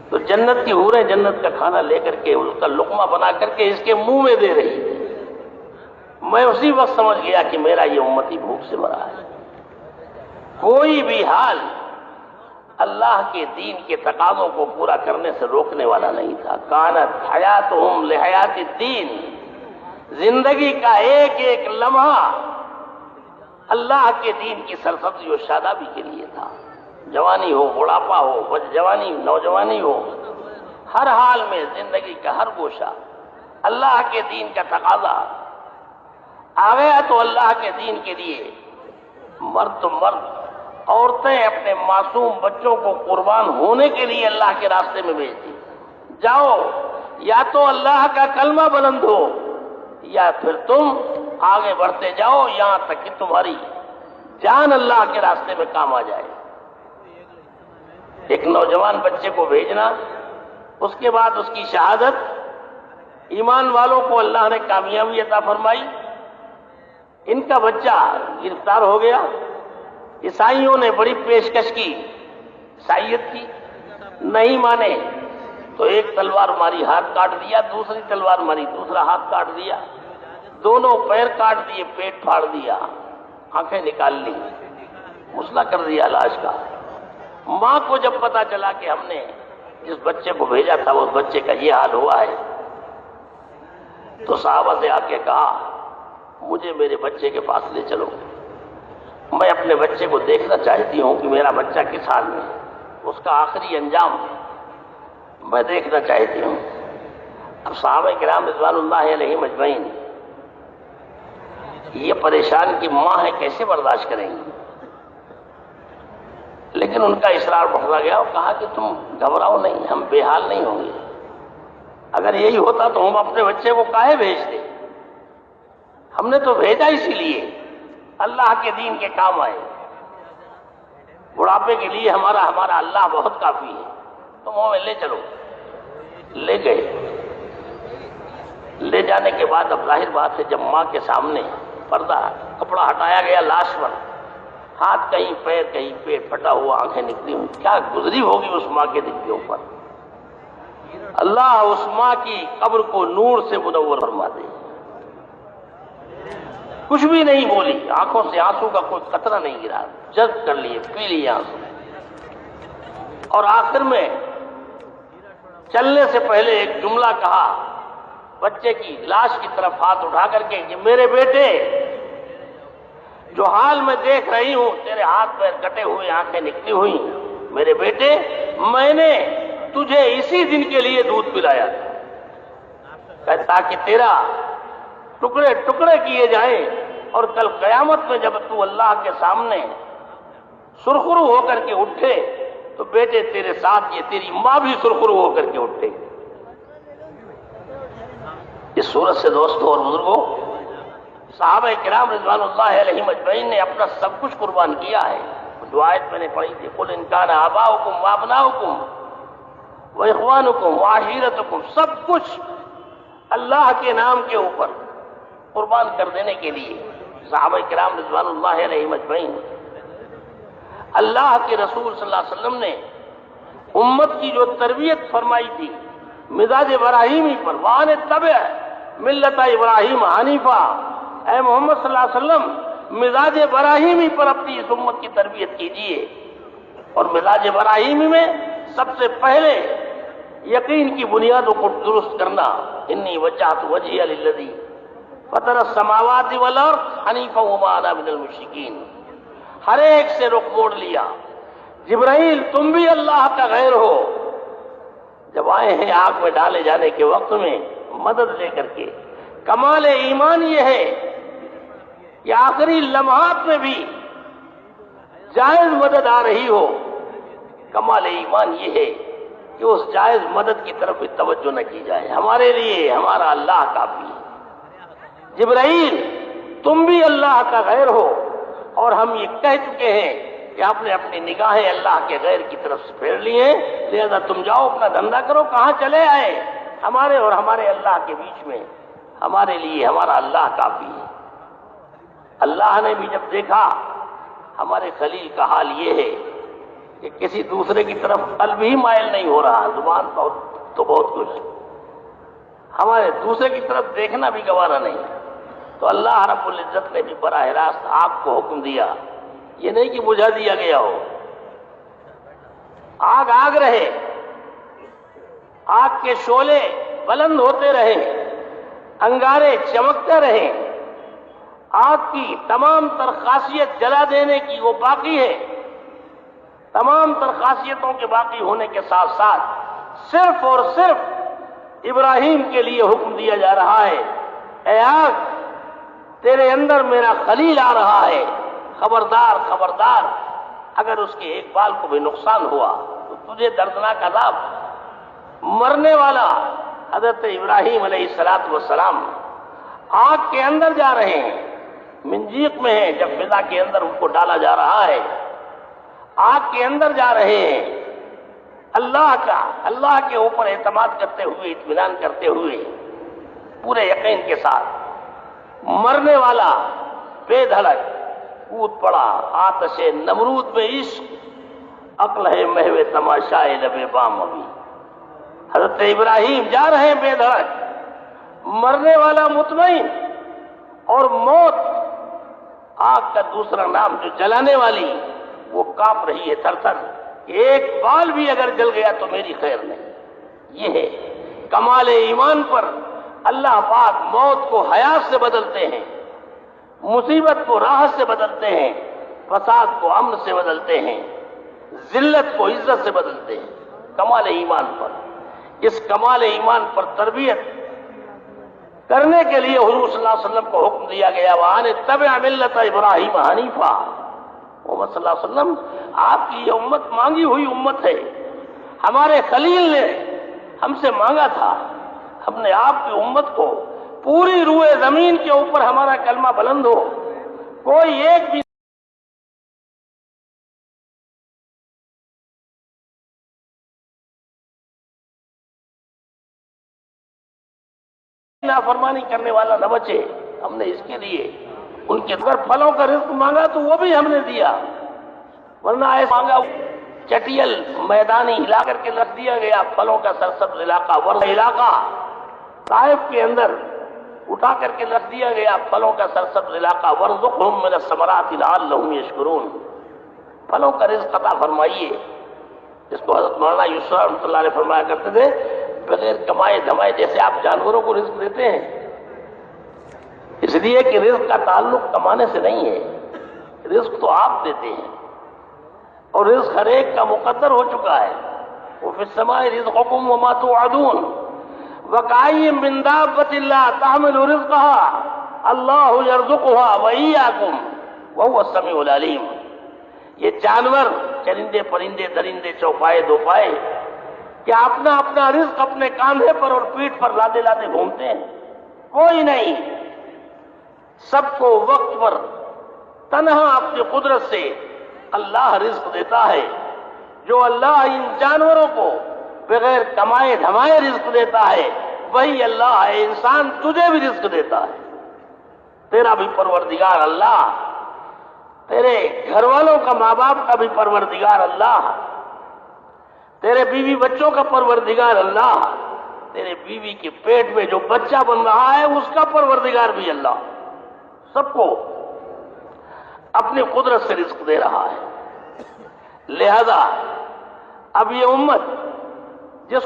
تو جنت کی حوریں جنت کا کھانا لے کر کے اس کا لقمہ بنا کر کے اس کے منہ میں دے رہی تھی۔ میں اسی وقت سمجھ گیا کہ میرا یہ امتی بھوک سے مرا ہے۔ کوئی بھی حال اللہ کے دین کے تقاضوں کو پورا کرنے سے روکنے والا نہیں تھا۔ کانت حیاتہم لحیات الدین، زندگی کا ایک ایک لمحہ اللہ کے دین کی سرسبزی و شادابی کے لیے تھا۔ جوانی ہو، بڑھاپا ہو، جوانی نوجوانی ہو، ہر حال میں زندگی کا ہر گوشہ اللہ کے دین کا تقاضا آ گیا تو اللہ کے دین کے لیے مرد تو مرد، عورتیں اپنے معصوم بچوں کو قربان ہونے کے لیے اللہ کے راستے میں بھیجتی۔ جاؤ، یا تو اللہ کا کلمہ بلند ہو یا پھر تم آگے بڑھتے جاؤ یہاں تک کہ تمہاری جان اللہ کے راستے میں کام آ جائے۔ ایک نوجوان بچے کو بھیجنا، اس کے بعد اس کی شہادت، ایمان والوں کو اللہ نے کامیابی عطا فرمائی۔ ان کا بچہ گرفتار ہو گیا، عیسائیوں نے بڑی پیشکش کی، عیسائیت کی، نہیں مانے تو ایک تلوار ماری ہاتھ کاٹ دیا، دوسری تلوار ماری دوسرا ہاتھ کاٹ دیا، دونوں پیر کاٹ دیے، پیٹ پھاڑ دیا، آنکھیں نکال لی، مسئلہ کر دیا لاش کا۔ ماں کو جب پتا چلا کہ ہم نے جس بچے کو بھیجا تھا اس بچے کا یہ حال ہوا ہے تو صحابہ سے آ کے کہا مجھے میرے بچے کے پاس لے چلو، میں اپنے بچے کو دیکھنا چاہتی ہوں کہ میرا بچہ کس حال میں ہے، اس کا آخری انجام میں دیکھنا چاہتی ہوں۔ اب صحابہ کرام رضوان اللہ علیہم اجمعین یہ پریشان کی ماں ہے، کیسے برداشت کریں گی؟ لیکن ان کا اصرار بڑھتا گیا اور کہا کہ تم گھبراؤ نہیں، ہم بے حال نہیں ہوں گے۔ اگر یہی ہوتا تو ہم اپنے بچے کو کاہے بھیجتے؟ ہم نے تو بھیجا اسی لیے اللہ کے دین کے کام آئے، بڑھاپے کے لیے ہمارا اللہ بہت کافی ہے، تم ہمیں لے چلو۔ لے گئے، لے جانے کے بعد اب ظاہر بات ہے جب ماں کے سامنے پردہ کپڑا ہٹایا گیا لاش پر، ہاتھ کہیں پیر کہیں پیٹ پھٹا ہوا، آنکھیں نکلی ہوئی، کیا گزری ہوگی اس ماں کے دل کے اوپر۔ اللہ اس ماں کی قبر کو نور سے منور فرما دے۔ کچھ بھی نہیں بولی، آنکھوں سے آنسو کا کوئی قطرہ نہیں گرا، جذب کر لیے، پی لیے آنسو۔ اور آخر میں چلنے سے پہلے ایک جملہ کہا بچے کی لاش کی طرف ہاتھ اٹھا کر کے کہ میرے بیٹے، جو حال میں دیکھ رہی ہوں، تیرے ہاتھ پیر کٹے ہوئے، آنکھیں نکلی ہوئی، میرے بیٹے میں نے تجھے اسی دن کے لیے دودھ پلایا تھا تاکہ تیرا ٹکڑے ٹکڑے کیے جائیں اور کل قیامت میں جب تو اللہ کے سامنے سرخرو ہو کر کے اٹھے تو بیٹے تیرے ساتھ یہ تیری ماں بھی سرخرو ہو کر کے اٹھے۔ اس صورت سے دوستوں اور بزرگوں، صحابہ کرام رضوان اللہ علیہم اجمعین نے اپنا سب کچھ قربان کیا ہے۔ جو آیت میں نے پڑھی تھی قل ان کان آباؤکم وابناؤکم واخوانکم وعشیرتکم، سب کچھ اللہ کے نام کے اوپر قربان کر دینے کے لیے صحابہ کرام رضوان اللہ علیہم اجمعین، اللہ کے رسول صلی اللہ علیہ وسلم نے امت کی جو تربیت فرمائی تھی مزاج ابراہیمی پر، وان اتبع ملت ابراہیم حنیفہ، اے محمد صلی اللہ علیہ وسلم مزاج ابراہیمی پر اپنی اس امت کی تربیت کیجیے۔ اور مزاج ابراہیمی میں سب سے پہلے یقین کی بنیادوں کو درست کرنا، انی وجہت وجہی للذی فطر السماوات والارض حنیفا وما انا من المشرکین، ہر ایک سے رخ موڑ لیا۔ جبرائیل تم بھی اللہ کا غیر ہو، جب آئے ہیں آگ میں ڈالے جانے کے وقت میں مدد لے کر کے۔ کمال ایمان یہ ہے کہ آخری لمحات میں بھی جائز مدد آ رہی ہو، کمال ایمان یہ ہے کہ اس جائز مدد کی طرف بھی توجہ نہ کی جائے۔ ہمارے لیے ہمارا اللہ کافی ہے۔ جبرائیل تم بھی اللہ کا غیر ہو، اور ہم یہ کہہ چکے ہیں کہ آپ نے اپنی نگاہیں اللہ کے غیر کی طرف سے پھیر لی ہیں، لہذا تم جاؤ اپنا دھندا کرو۔ کہاں چلے آئے؟ ہمارے اور ہمارے اللہ کے بیچ میں ہمارے لیے ہمارا اللہ کافی ہے۔ اللہ نے بھی جب دیکھا ہمارے خلیل کا حال یہ ہے کہ کسی دوسرے کی طرف قلب ہی مائل نہیں ہو رہا، زبان تو بہت کچھ، ہمارے دوسرے کی طرف دیکھنا بھی گوارا نہیں، تو اللہ رب العزت نے بھی براہ راست آگ کو حکم دیا، یہ نہیں کہ بجھا دیا گیا ہو، آگ آگ رہے، آگ کے شعلے بلند ہوتے رہے، انگارے چمکتے رہے، آگ کی تمام تر خاصیت جلا دینے کی وہ باقی ہے۔ تمام تر خاصیتوں کے باقی ہونے کے ساتھ ساتھ صرف اور صرف ابراہیم کے لیے حکم دیا جا رہا ہے، اے آگ تیرے اندر میرا خلیل آ رہا ہے، خبردار خبردار، اگر اس کے ایک بال کو بھی نقصان ہوا تو تجھے دردناک عذاب۔ مرنے والا حضرت ابراہیم علیہ السلام آگ کے اندر جا رہے ہیں، منجیق میں ہیں، جب فضا کے اندر ان کو ڈالا جا رہا ہے، آگ کے اندر جا رہے ہیں، اللہ کے اوپر اعتماد کرتے ہوئے، اطمینان کرتے ہوئے، پورے یقین کے ساتھ، مرنے والا بے دھڑک کود پڑا آتش نمرود میں عشق، عقل ہے محو تماشائے لب بام ابھی۔ حضرت ابراہیم جا رہے ہیں بے دھڑک، مرنے والا مطمئن، اور موت آگ کا دوسرا نام جو جلانے والی، وہ کانپ رہی ہے تھر تھر، ایک بال بھی اگر جل گیا تو میری خیر نہیں۔ یہ ہے کمال ایمان پر اللہ پاک موت کو حیات سے بدلتے ہیں، مصیبت کو راحت سے بدلتے ہیں، فساد کو امن سے بدلتے ہیں، ذلت کو عزت سے بدلتے ہیں، کمال ایمان پر۔ اس کمال ایمان پر تربیت کرنے کے لیے حضور صلی اللہ علیہ وسلم کو حکم دیا گیا، وَأَنِ اتَّبِعْ مِلَّةَ إِبْرَاهِيمَ حَنِيفًا۔ محمد صلی اللہ علیہ وسلم آپ کی یہ امت مانگی ہوئی امت ہے، ہمارے خلیل نے ہم سے مانگا تھا، ہم نے آپ کی امت کو پوری روئے زمین کے اوپر ہمارا کلمہ بلند ہو، کوئی ایک بھی نافرمانی کرنے والا نہ بچے، ہم نے اس کے لیے ان کے اگر پھلوں کا رزق مانگا تو وہ بھی ہم نے دیا، ورنہ ایسا مانگا چٹیل میدانی ہلا کر کے رکھ دیا گیا، پھلوں کا سرسبز علاقہ ورنہ علاقہ طائف کے اندر اٹھا کر کے رکھ دیا گیا، پھلوں کا سرسبز علاقہ، وَارْزُقْهُم مِّنَ الثَّمَرَاتِ لَعَلَّهُمْ يَشْكُرُونَ، پھلوں کا رزق عطا فرمائیے، جس کو حضرت مولانا یسریٰ رحمۃ اللہ علیہ فرمایا کرتے تھے، بغیر کمائے دھمائے جیسے آپ جانوروں کو رزق دیتے ہیں، اس لیے کہ رزق کا تعلق کمانے سے نہیں ہے، رزق تو آپ دیتے ہیں، اور رزق ہر ایک کا مقدر ہو چکا ہے، وَفِي السَّمَاءِ رِزْقُكُمْ وَمَا تُوعَدُونَ وَكَأَيِّن مِّن دَابَّةٍ لَّا تَحْمِلُ رِزْقَهَا اللَّهُ يَرْزُقُهَا وَإِيَّاكُمْ وَهُوَ السَّمِيعُ الْعَلِيمُ۔ یہ جانور، چرندے پرندے درندے چوپائے دوپائے، کیا اپنا اپنا رزق اپنے کاندھے پر اور پیٹھ پر لادے لادے گھومتے ہیں؟ کوئی نہیں، سب کو وقت پر تنہا اپنی قدرت سے اللہ رزق دیتا ہے۔ جو اللہ ان جانوروں کو بغیر کمائے دھمائے رزق دیتا ہے، وہی اللہ ہے۔ انسان تجھے بھی رزق دیتا ہے، تیرا بھی پروردگار اللہ، تیرے گھر والوں کا ماں باپ کا بھی پروردگار اللہ، تیرے بیوی بچوں کا پروردگار اللہ، تیرے بیوی کے پیٹ میں جو بچہ بن رہا ہے اس کا پروردگار بھی اللہ، سب کو اپنی قدرت سے رزق دے رہا ہے۔ لہذا اب یہ امت جس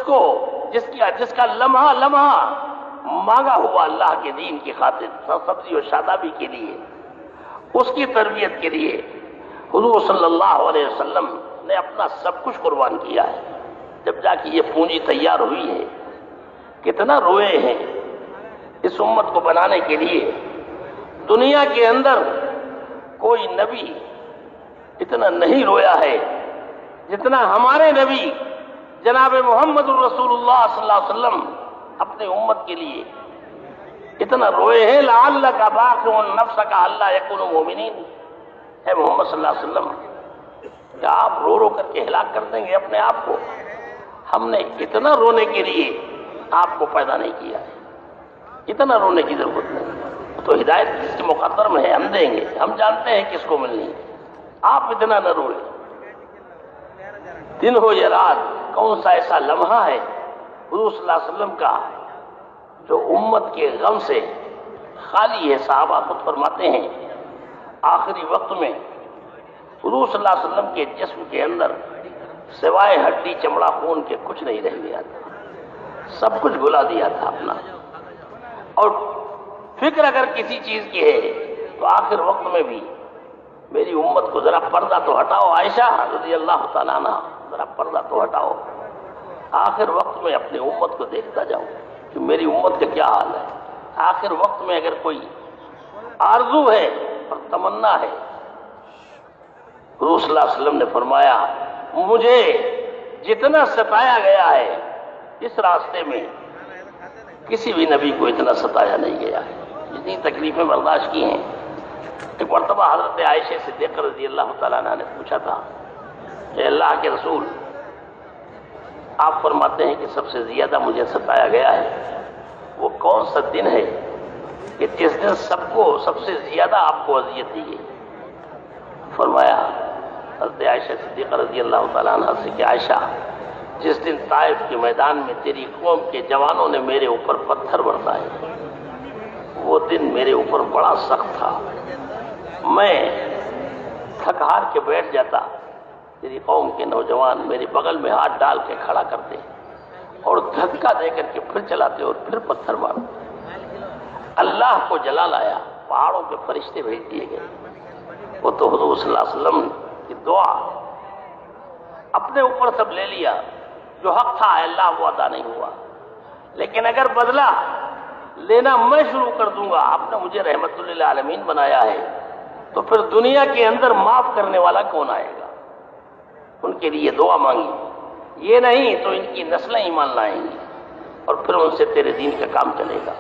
کا لمحہ لمحہ مانگا ہوا اللہ کے دین کی خاطر، سبزی و شادابی کے لیے، اس کی تربیت کے لیے حضور صلی اللہ علیہ وسلم نے اپنا سب کچھ قربان کیا ہے۔ جب جا کے یہ پونجی تیار ہوئی ہے، کتنا روئے ہیں اس امت کو بنانے کے لیے۔ دنیا کے اندر کوئی نبی اتنا نہیں رویا ہے جتنا ہمارے نبی جناب محمد الرسول اللہ صلی اللہ علیہ وسلم اپنے امت کے لیے اتنا روئے ہیں۔ لعلک باخع نفسک الا یکونوا مؤمنین، اے محمد صلی اللہ علیہ وسلم، کیا آپ رو رو کر کے ہلاک کر دیں گے اپنے آپ کو؟ ہم نے اتنا رونے کے لیے آپ کو پیدا نہیں کیا ہے، اتنا رونے کی ضرورت نہیں۔ تو ہدایت جس کے مقدر میں ہے ہم دیں گے، ہم جانتے ہیں کس کو ملنی ہے، آپ اتنا نہ روئے۔ دن ہو یا رات، کون سا ایسا لمحہ ہے حضور صلی اللہ علیہ وسلم کا جو امت کے غم سے خالی ہے؟ صحابہ خود فرماتے ہیں آخری وقت میں حضور صلی اللہ علیہ وسلم کے جسم کے اندر سوائے ہڈی چمڑا خون کے کچھ نہیں رہ گیا تھا، سب کچھ بھلا دیا تھا اپنا۔ اور فکر اگر کسی چیز کی ہے تو آخر وقت میں بھی میری امت کو ذرا پردہ تو ہٹاؤ، عائشہ رضی اللہ تعالیٰ عنہ، ذرا پردہ تو ہٹاؤ، آخر وقت میں اپنی امت کو دیکھتا جاؤں کہ میری امت کا کیا حال ہے۔ آخر وقت میں اگر کوئی آرزو ہے اور تمنا ہے، حضور صلی اللہ علیہ وسلم نے فرمایا مجھے جتنا ستایا گیا ہے اس راستے میں کسی بھی نبی کو اتنا ستایا نہیں گیا ہے، جتنی تکلیفیں برداشت کی ہیں۔ ایک مرتبہ حضرت عائشہ صدیقہ رضی اللہ تعالیٰ عنہ نے پوچھا تھا کہ اللہ کے رسول، آپ فرماتے ہیں کہ سب سے زیادہ مجھے ستایا گیا ہے، وہ کون سا دن ہے کہ جس دن سب سے زیادہ آپ کو اذیت دی گئی؟ فرمایا حضرت عائشہ صدیقہ رضی اللہ تعالیٰ عنہ سے کہ عائشہ، جس دن طائف کے میدان میں تیری قوم کے جوانوں نے میرے اوپر پتھر برسائے، وہ دن میرے اوپر بڑا سخت تھا، میں تھک ہار کے بیٹھ جاتا، تیری قوم کے نوجوان میرے بغل میں ہاتھ ڈال کے کھڑا کرتے اور دھکا دے کر کے پھر چلاتے اور پھر پتھر مارتے۔ اللہ کو جلال آیا، پہاڑوں پہ فرشتے بھیج دیے گئے۔ وہ تو حضور صلی اللہ علیہ وسلم کی دعا اپنے اوپر سب لے لیا، جو حق تھا اللہ وہ ادا نہیں ہوا، لیکن اگر بدلہ لینا میں شروع کر دوں گا، آپ نے مجھے رحمت للعالمین بنایا ہے، تو پھر دنیا کے اندر معاف کرنے والا کون آئے گا؟ ان کے لیے دعا مانگی، یہ نہیں تو ان کی نسلیں ایمان لائیں گی اور پھر ان سے تیرے دین کا کام چلے گا۔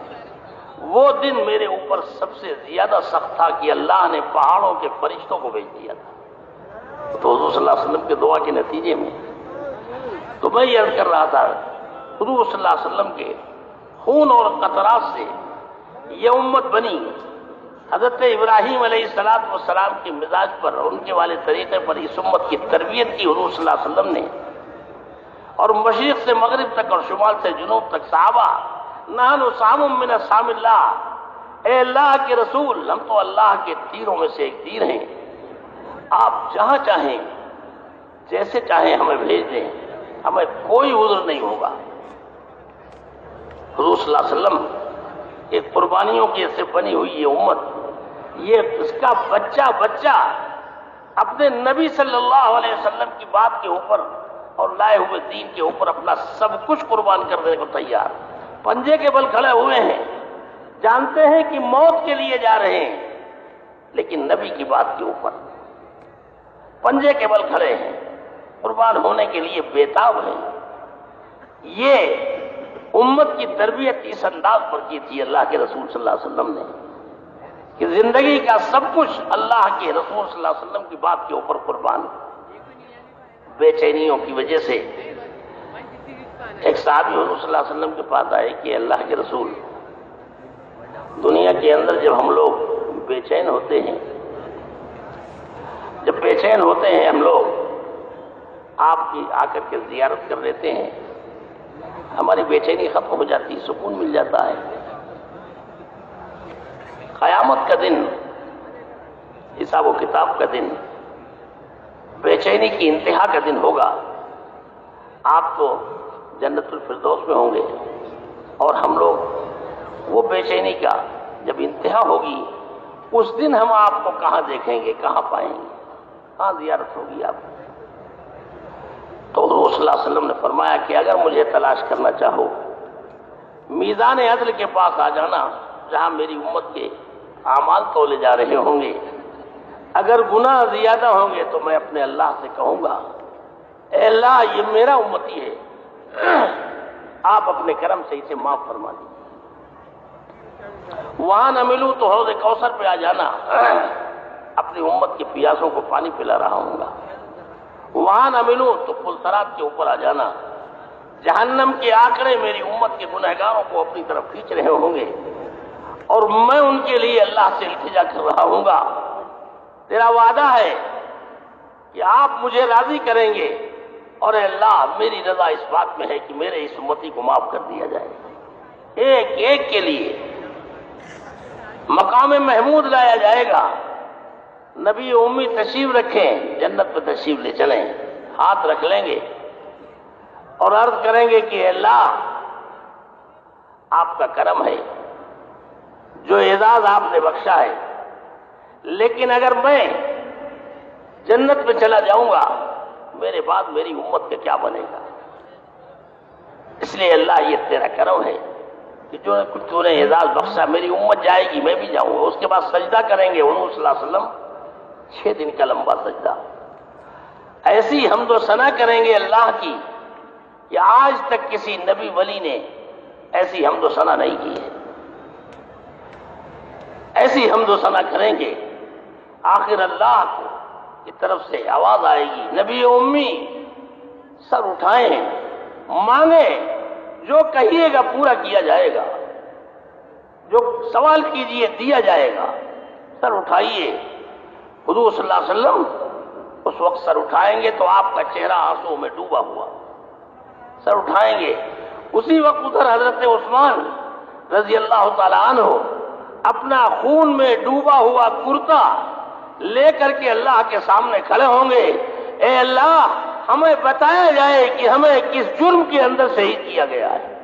وہ دن میرے اوپر سب سے زیادہ سخت تھا کہ اللہ نے پہاڑوں کے فرشتوں کو بھیج دیا تھا۔ تو حضور صلی اللہ علیہ وسلم کے دعا کے نتیجے میں تو میں یہ عرض کر رہا تھا، حضور صلی اللہ علیہ وسلم کے خون اور قطرات سے یہ امت بنی۔ حضرت ابراہیم علیہ السلام کے مزاج پر، ان کے والے طریقے پر اس امت کی تربیت کی حضور صلی اللہ علیہ وسلم نے، اور مشرق سے مغرب تک اور شمال سے جنوب تک صحابہ، نحن سام من اسام اللہ، اے اللہ کے رسول، ہم تو اللہ کے تیروں میں سے ایک تیر ہیں، آپ جہاں چاہیں جیسے چاہیں ہمیں بھیج دیں، ہمیں کوئی عذر نہیں ہوگا۔ حضور صلی اللہ علیہ وسلم ایک قربانیوں کی سے بنی ہوئی یہ امت، یہ اس کا بچہ اپنے نبی صلی اللہ علیہ وسلم کی بات کے اوپر اور لائے ہوئے دین کے اوپر اپنا سب کچھ قربان کر دینے کو تیار، پنجے کے بل کھڑے ہوئے ہیں، جانتے ہیں کہ موت کے لیے جا رہے ہیں، لیکن نبی کی بات کے اوپر پنجے کے بل کھڑے ہیں، قربان ہونے کے لیے بےتاب ہیں۔ یہ امت کی تربیت اس انداز پر کی تھی اللہ کے رسول صلی اللہ علیہ وسلم نے کہ زندگی کا سب کچھ اللہ کے رسول صلی اللہ علیہ وسلم کی بات کے اوپر قربان۔ بے چینیوں کی وجہ سے ایک صحابی حضور صلی اللہ علیہ وسلم کے پاس آئے کہ اللہ کے رسول، دنیا کے اندر جب ہم لوگ بے چین ہوتے ہیں، جب بے چین ہوتے ہیں ہم لوگ، آپ کی آ کر کے زیارت کر لیتے ہیں، ہماری بے چینی ختم ہو جاتی، سکون مل جاتا ہے۔ قیامت کا دن، حساب و کتاب کا دن، بے چینی کی انتہا کا دن ہوگا۔ آپ تو جنت الفردوس میں ہوں گے اور ہم لوگ وہ بے چینی کا جب انتہا ہوگی اس دن ہم آپ کو کہاں دیکھیں گے، کہاں پائیں گے، کہاں زیارت ہوگی آپ کی؟ تو حضور صلی اللہ علیہ وسلم نے فرمایا کہ اگر مجھے تلاش کرنا چاہو، میزان عدل کے پاس آ جانا جہاں میری امت کے اعمال تولے جا رہے ہوں گے، اگر گناہ زیادہ ہوں گے تو میں اپنے اللہ سے کہوں گا اے اللہ یہ میرا امتی ہے، آپ اپنے کرم سے اسے معاف فرما دیجیے۔ وہاں نہ ملوں تو حوض کوثر پہ آ جانا، اپنی امت کے پیاسوں کو پانی پلا رہا ہوں گا۔ وہاں نہ ملوں تو پل صراط کے اوپر آ جانا، جہنم کے آنکڑے میری امت کے گنہگاروں کو اپنی طرف کھینچ رہے ہوں گے، اور میں ان کے لیے اللہ سے التجا کر رہا ہوں گا تیرا وعدہ ہے کہ آپ مجھے راضی کریں گے، اور اے اللہ میری رضا اس بات میں ہے کہ میرے اس امتی کو معاف کر دیا جائے۔ ایک ایک کے لیے مقام محمود لایا جائے گا۔ نبی امی تشریف رکھیں، جنت میں تشریف لے چلیں، ہاتھ رکھ لیں گے اور عرض کریں گے کہ اے اللہ آپ کا کرم ہے، جو اعزاز آپ نے بخشا ہے، لیکن اگر میں جنت میں چلا جاؤں گا میرے بعد میری امت کا کیا بنے گا؟ اس لیے اللہ یہ تیرا کرم ہے کہ جو کچھ تو نے اعزاز بخشا، میری امت جائے گی میں بھی جاؤں گا۔ اس کے بعد سجدہ کریں گے حضور صلی اللہ علیہ وسلم، 6 دن کا لمبا سجدہ۔ ایسی حمد و ثنا کریں گے اللہ کی کہ آج تک کسی نبی ولی نے ایسی حمد و ثنا نہیں کی ہے۔ ایسی حمد و ثنا کریں گے، آخر اللہ کی طرف سے آواز آئے گی نبی امی سر اٹھائیں، مانگے، جو کہیے گا پورا کیا جائے گا، جو سوال کیجئے دیا جائے گا، سر اٹھائیے۔ حضور صلی اللہ علیہ وسلم اس وقت سر اٹھائیں گے تو آپ کا چہرہ آنسو میں ڈوبا ہوا، سر اٹھائیں گے۔ اسی وقت ادھر حضرت عثمان رضی اللہ تعالیٰ عنہ اپنا خون میں ڈوبا ہوا کرتا لے کر کے اللہ کے سامنے کھڑے ہوں گے، اے اللہ ہمیں بتایا جائے کہ ہمیں کس جرم کے اندر شہید کیا گیا ہے۔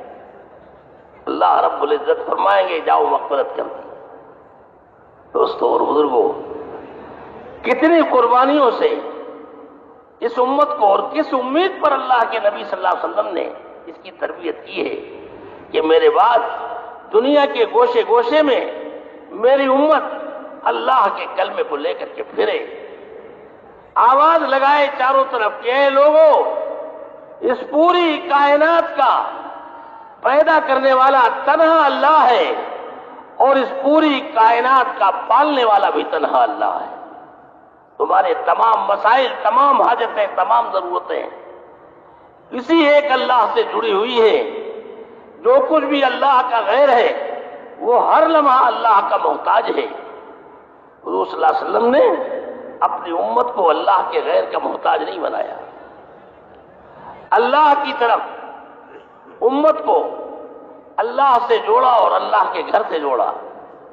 اللہ رب العزت فرمائیں گے جاؤ مغفرت کر دی۔ دوستو اور بزرگوں، کتنی قربانیوں سے اس امت کو اور کس امید پر اللہ کے نبی صلی اللہ علیہ وسلم نے اس کی تربیت کی ہے کہ میرے بعد دنیا کے گوشے گوشے میں میری امت اللہ کے کلمے کو لے کر کے پھرے، آواز لگائے چاروں طرف کہ اے لوگوں، اس پوری کائنات کا پیدا کرنے والا تنہا اللہ ہے، اور اس پوری کائنات کا پالنے والا بھی تنہا اللہ ہے۔ تمہارے تمام مسائل، تمام حاجتیں، تمام ضرورتیں اسی ایک اللہ سے جڑی ہوئی ہے۔ جو کچھ بھی اللہ کا غیر ہے وہ ہر لمحہ اللہ کا محتاج ہے۔ حضور صلی اللہ علیہ وسلم نے اپنی امت کو اللہ کے غیر کا محتاج نہیں بنایا، اللہ کی طرف امت کو اللہ سے جوڑا اور اللہ کے گھر سے جوڑا۔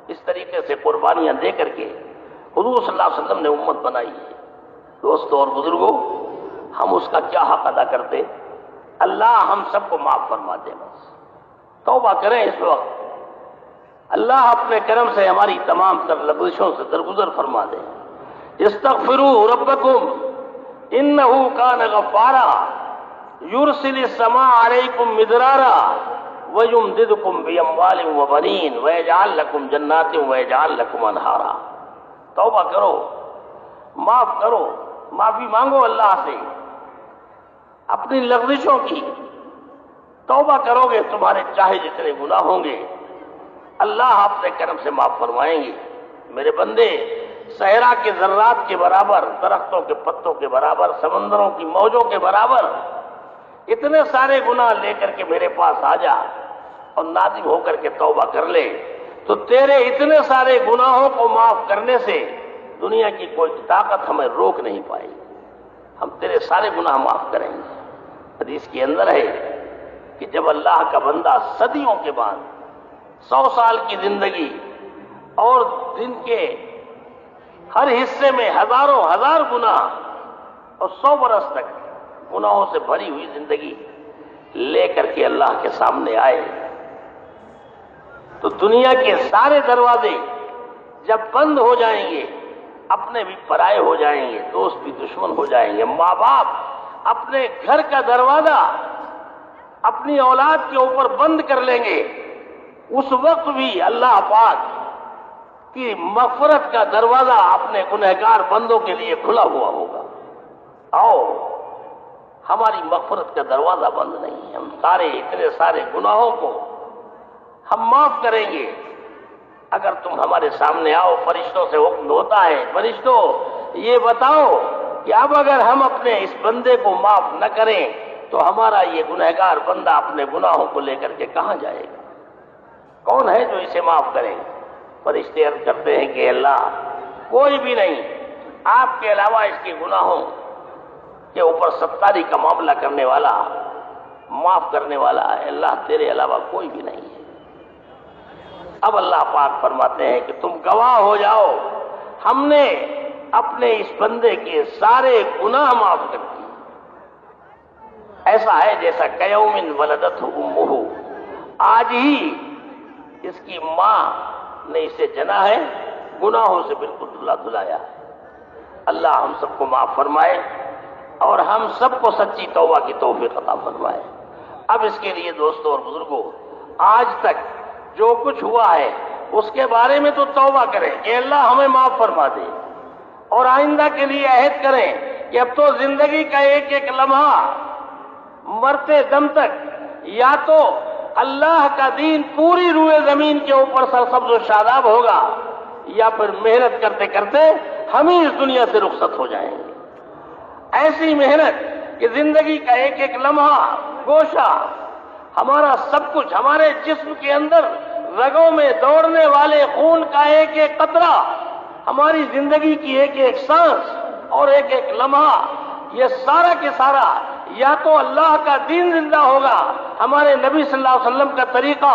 اس طریقے سے قربانیاں دے کر کے حضور صلی اللہ علیہ وسلم نے امت بنائی ہے۔ دوستو اور بزرگوں، ہم اس کا کیا حق ادا کرتے؟ اللہ ہم سب کو معاف فرما دے، بس توبہ کریں اس وقت، اللہ اپنے کرم سے ہماری تمام تر لغزشوں سے درگزر فرما دے۔ استغفروا ربکم انہ کان غفارا یرسل السماء علیکم مدرارا ویمددکم باموال وبنین ویجعل لکم جنات ویجعل لکم انہارا۔ توبہ کرو، معاف کرو، معافی مانگو اللہ سے اپنی لغزشوں کی۔ توبہ کرو گے تمہارے چاہے جتنے گناہ ہوں گے اللہ اپنے کرم سے معاف فرمائیں گے۔ میرے بندے، صحرا کے ذرات کے برابر، درختوں کے پتوں کے برابر، سمندروں کی موجوں کے برابر اتنے سارے گناہ لے کر کے میرے پاس آ جا اور نادم ہو کر کے توبہ کر لے، تو تیرے اتنے سارے گناہوں کو معاف کرنے سے دنیا کی کوئی طاقت ہمیں روک نہیں پائے گی۔ ہم تیرے سارے گناہ معاف کریں گے۔ حدیث کے اندر ہے کہ جب اللہ کا بندہ صدیوں کے بعد 100 سال کی زندگی اور دن کے ہر حصے میں ہزاروں ہزار گناہ اور 100 برس تک گناہوں سے بھری ہوئی زندگی لے کر کے اللہ کے سامنے آئے تو دنیا کے سارے دروازے جب بند ہو جائیں گے، اپنے بھی پرائے ہو جائیں گے، دوست بھی دشمن ہو جائیں گے، ماں باپ اپنے گھر کا دروازہ اپنی اولاد کے اوپر بند کر لیں گے، اس وقت بھی اللہ پاک کی مغفرت کا دروازہ اپنے گنہگار بندوں کے لیے کھلا ہوا ہوگا۔ آؤ، ہماری مغفرت کا دروازہ بند نہیں ہے، ہم اتنے سارے گناہوں کو ہم معاف کریں گے اگر تم ہمارے سامنے آؤ۔ فرشتوں سے حکم ہوتا ہے، فرشتوں یہ بتاؤ کہ اب اگر ہم اپنے اس بندے کو معاف نہ کریں تو ہمارا یہ گنہگار بندہ اپنے گناہوں کو لے کر کے کہاں جائے گا؟ کون ہے جو اسے معاف کرے؟ فرشتے عرض کرتے ہیں کہ اللہ کوئی بھی نہیں، آپ کے علاوہ اس کے گناہوں کے اوپر ستاری کا معاملہ کرنے والا، معاف کرنے والا ہے، اللہ تیرے علاوہ کوئی بھی نہیں ہے۔ اب اللہ پاک فرماتے ہیں کہ تم گواہ ہو جاؤ، ہم نے اپنے اس بندے کے سارے گناہ معاف کر دیے۔ ایسا ہے جیسا کیوم ولدتہ امہ، آج ہی اس کی ماں نے اسے جنا ہے، گناہوں سے بالکل دھلا دھلایا ہے۔ اللہ ہم سب کو معاف فرمائے اور ہم سب کو سچی توبہ کی توفیق عطا فرمائے۔ اب اس کے لیے دوستوں اور بزرگوں، آج تک جو کچھ ہوا ہے اس کے بارے میں تو توبہ کریں کہ اللہ ہمیں معاف فرما دے، اور آئندہ کے لیے عہد کریں کہ اب تو زندگی کا ایک ایک لمحہ مرتے دم تک یا تو اللہ کا دین پوری روئے زمین کے اوپر سرسبز و شاداب ہوگا، یا پھر محنت کرتے کرتے ہم ہی اس دنیا سے رخصت ہو جائیں گے۔ ایسی محنت کہ زندگی کا ایک ایک لمحہ، گوشہ، ہمارا سب کچھ، ہمارے جسم کے اندر رگوں میں دوڑنے والے خون کا ایک ایک قطرہ، ہماری زندگی کی ایک ایک سانس اور ایک ایک لمحہ، یہ سارا کے سارا یا تو اللہ کا دین زندہ ہوگا، ہمارے نبی صلی اللہ علیہ وسلم کا طریقہ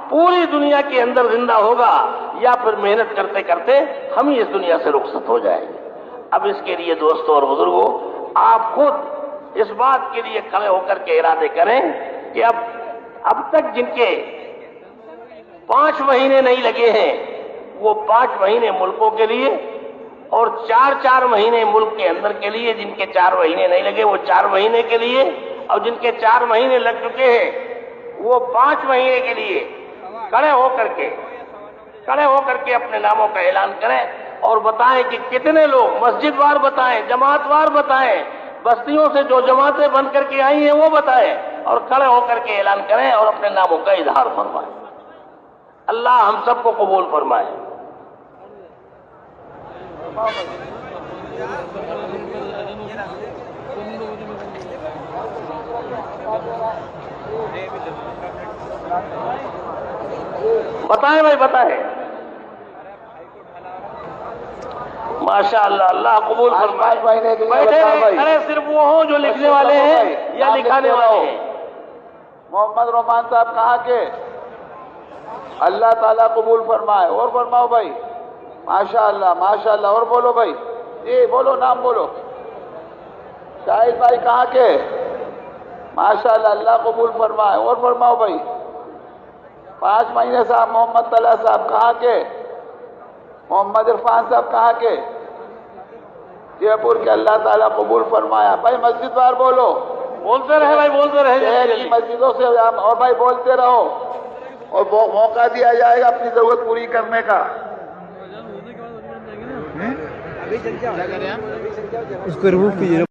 پوری دنیا کے اندر زندہ ہوگا، یا پھر محنت کرتے کرتے ہم ہی اس دنیا سے رخصت ہو جائیں گے۔ اب اس کے لیے دوستوں اور بزرگوں، آپ خود اس بات کے لیے کھڑے ہو کر کے ارادے کریں کہ اب تک جن کے 5 مہینے نہیں لگے ہیں وہ 5 مہینے ملکوں کے لیے، اور 4 مہینے ملک کے اندر کے لیے، جن کے 4 مہینے نہیں لگے وہ 4 مہینے کے لیے، اور جن کے 4 مہینے لگ چکے ہیں وہ 5 مہینے کے لیے کھڑے ہو کر کے اپنے ناموں کا اعلان کریں اور بتائیں کہ کتنے لوگ، مسجد وار بتائیں، جماعت وار بتائیں، بستیوں سے جو جماعتیں بن کر کے آئی ہیں وہ بتائیں، اور کھڑے ہو کر کے اعلان کریں اور اپنے ناموں کا اظہار فرمائیں۔ اللہ ہم سب کو قبول فرمائے۔ بتائیں بھائی، بتائیں۔ ماشاء اللہ، اللہ قبول فرمائے۔ بیٹھے ارے صرف وہ ہوں جو لکھنے والے ہیں یا لکھانے والے ہیں۔ محمد رحمان صاحب کہاں کے؟ اللہ تعالیٰ قبول فرمائے۔ اور فرماؤ بھائی، ماشاءاللہ ماشاءاللہ۔ اور بولو بھائی، جی بولو، نام بولو۔ شاہد بھائی کہاں کے؟ ماشاءاللہ، اللہ قبول فرمائے۔ اور فرماؤ بھائی، 5 مہینے صاحب محمد طلحہ صاحب کہاں کے؟ محمد عرفان صاحب کہاں کے؟ جے پور کے، اللہ تعالیٰ قبول فرمایا۔ بھائی مسجد وار بولو، بولتے رہے بھائی، بولتے رہے۔ شہر کی مسجدوں سے اور بھائی بولتے رہو، اور موقع دیا جائے گا اپنی ضرورت پوری کرنے کا۔ اس کو ریموو کیجیے۔